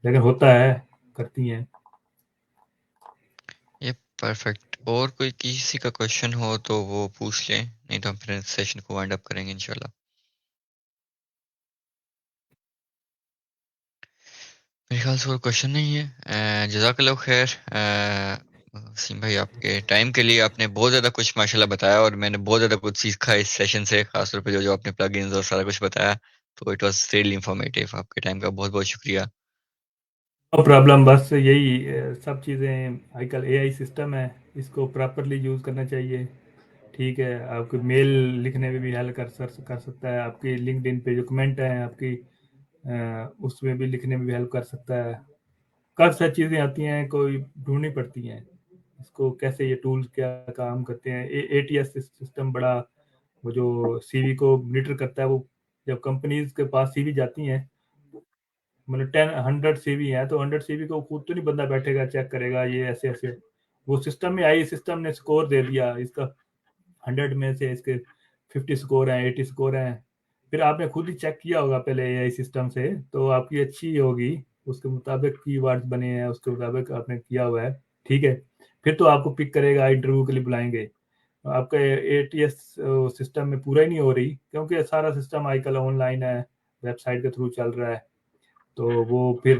लेकिन होता है, करती हैं। ये परफेक्ट। और कोई किसी का क्वेश्चन हो तो वो पूछ लें, नहीं तो हम फिर सेशन को वाइंड अप करेंगे इंशाल्लाह। मेरे ख्याल से और क्वेश्चन नहीं है। जज़ाकल्लाह खैर वसीम भाई, आपके टाइम के लिए। आपने बहुत ज़्यादा कुछ माशाल्लाह बताया और मैंने बहुत ज़्यादा कुछ सीखा इस सेशन से, खासतौर पे जो जो आपने प्लगइन्स और सारा कुछ बताया। तो इट वाज रियली इंफॉर्मेटिव। आपके टाइम का बहुत बहुत शुक्रिया। नो प्रॉब्लम, बस यही सब चीज़ें आजकल एआई सिस्टम है, इसको प्रॉपरली यूज़ करना चाहिए। ठीक है, आपको मेल लिखने में भी हेल्प कर सकता है, आपकी लिंक्डइन पे जो कमेंट हैं आपकी उसमें भी लिखने में भी हेल्प कर सकता है। काफ़ी सारी चीज़ें आती हैं, कोई ढूंढनी पड़ती हैं इसको, कैसे ये टूल्स क्या काम करते हैं। एटीएस सिस्टम बड़ा, वो जो सीवी को मॉनिटर करता है, वो जब कंपनीज के पास सीवी जाती हैं, मतलब 100 सीवी है तो 100 सीवी को खुद तो नहीं बंदा बैठेगा चेक करेगा ये ऐसे ऐसे, वो सिस्टम में आई, सिस्टम ने स्कोर दे दिया इसका, 100 में से इसके 50 स्कोर हैं, 80 स्कोर हैं, फिर आपने खुद ही चेक किया होगा पहले एआई सिस्टम से, तो आपकी अच्छी होगी, उसके मुताबिक कीवर्ड्स बने हैं, उसके मुताबिक आपने किया हुआ है। ठीक है, फिर तो आपको पिक करेगा, इंटरव्यू के लिए बुलाएंगे। आपका एटीएस सिस्टम में पूरा ही नहीं हो रही, क्योंकि सारा सिस्टम आजकल ऑनलाइन है, वेबसाइट के थ्रू चल रहा है, तो वो फिर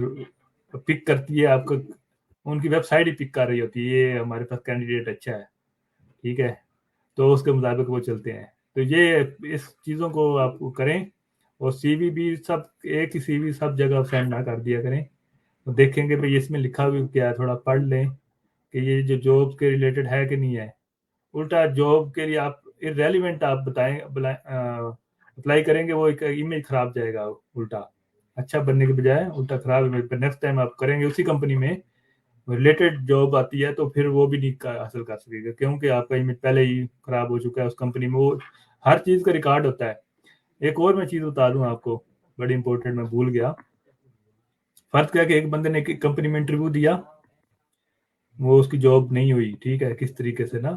पिक करती है आपको, उनकी वेबसाइट ही पिक कर रही होती है, ये हमारे पास कैंडिडेट अच्छा है। ठीक है, तो उसके मुताबिक वो चलते हैं। तो ये इस चीज़ों को आप करें, और सीवी भी सब एक ही सीवी सब जगह सेंड ना कर दिया करें, तो देखेंगे भाई इसमें लिखा भी क्या है, थोड़ा पढ़ लें कि ये जो जॉब के रिलेटेड है कि नहीं है। उल्टा जॉब के लिए आप इरेलीवेंट आप बताएं अप्लाई करेंगे, वो एक इमेज खराब जाएगा उल्टा, अच्छा बनने के बजाय उल्टा खराब इमेज पर नेक्स्ट टाइम आप करेंगे उसी कंपनी में रिलेटेड जॉब आती है, तो फिर वो भी नहीं हासिल कर सकेगा, क्योंकि आपका इमेज पहले ही खराब हो चुका है उस कंपनी में, वो हर चीज़ का रिकॉर्ड होता है। एक और मैं चीज़ बता दूं आपको, बड़ी इंपॉर्टेंट, मैं भूल गया। फर्क क्या कि एक बंदे ने कंपनी में इंटरव्यू दिया, वो उसकी जॉब नहीं हुई, ठीक है, किस तरीके से ना,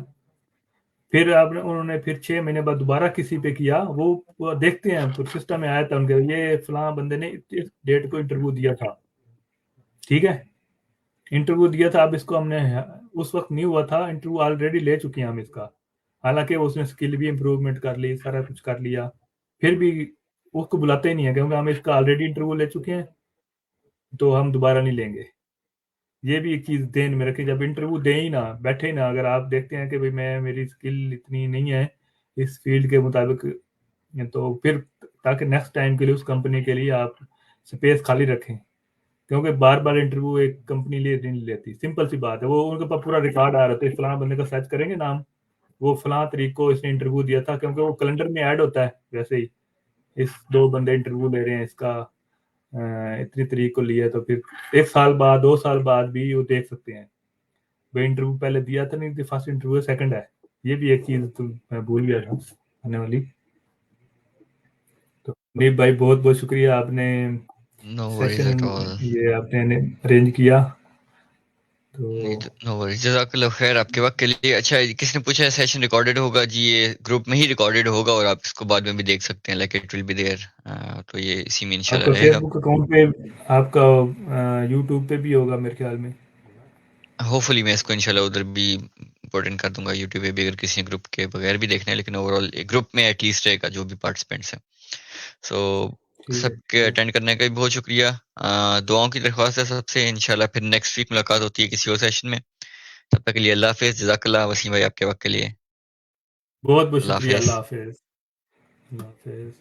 फिर आपने उन्होंने फिर 6 महीने बाद दोबारा किसी पे किया, वो देखते हैं तो सिस्टम में आया था उनके, ये फलां बंदे ने इस डेट को इंटरव्यू दिया था। ठीक है, इंटरव्यू दिया था, अब इसको हमने, उस वक्त नहीं हुआ था इंटरव्यू, ऑलरेडी ले चुके हैं हम इसका, हालांकि उसने स्किल भी इम्प्रूवमेंट कर ली, सारा कुछ कर लिया, फिर भी उसको बुलाते ही नहीं है, क्योंकि हम इसका ऑलरेडी इंटरव्यू ले चुके हैं, तो हम दोबारा नहीं लेंगे। ये भी एक चीज़ ध्यान में रखें, जब इंटरव्यू दें ही ना, बैठे ही ना, अगर आप देखते हैं कि भाई मैं, मेरी स्किल इतनी नहीं है इस फील्ड के मुताबिक, तो फिर ताकि नेक्स्ट टाइम के लिए उस कंपनी के लिए आप स्पेस खाली रखें, क्योंकि बार बार इंटरव्यू एक कंपनी लिए नहीं लेती, सिंपल सी बात है, वो उनके पास पूरा रिकॉर्ड आ रहा था, फलां बंदे का सर्च करेंगे नाम, वो फलां तरीक को इसने इंटरव्यू दिया था, क्योंकि वो कैलेंडर में ऐड होता है वैसे ही, इस 2 बंदे इंटरव्यू ले रहे हैं इसका, इतनी तरीक को लिया, तो फिर 1 साल बाद 2 साल बाद भी वो देख सकते हैं भाई इंटरव्यू पहले दिया था, नहीं फर्स्ट इंटरव्यू सेकंड है। ये भी एक चीज तो मैं भूल गया था आने वाली। तो नहीं भाई, बहुत बहुत शुक्रिया, आपने no worries session at all. ये आपने अरेंज किया, नहीं तो तो नो वरीज, जज़ाकल्लाह खैर आपके वक्त के लिए। अच्छा, किसने पूछा है सेशन रिकॉर्डेड होगा? जी, ये ग्रुप में ही रिकॉर्डेड होगा और आप इसको बाद में भी देख सकते हैं, like it will be there. तो ये इसी में इंशाल्लाह आपका रहेगा। फेसबुक अकाउंट पे, आपका यूट्यूब पे भी होगा मेरे ख्याल में। होपफुली मैं इसको इंशाल्लाह उधर भी इम्पोर्टेंट कर दूंगा, यूट्यूब पे भी, अगर किसी ग्रुप के बगैर भी देखना है, लेकिन ओवरऑल ग्रुप में एटलीस्ट रहेगा जो भी पार्टिसिपेंट्स हैं। सो ठीक है, सबके ठीक है। अटेंड करने का भी बहुत शुक्रिया। दुआओं की दरख्वास्त है सबसे, इंशाल्लाह फिर नेक्स्ट वीक मुलाकात होती है किसी और सेशन में। तब तक के लिए अल्लाह हाफिज़, जज़ाकल्लाह वसीम भाई आपके वक्त के लिए। बहुत बहुत अल्लाह शुक्रिया। हाफिज़। अल्लाह हाफिज। अल्लाह हाफिज।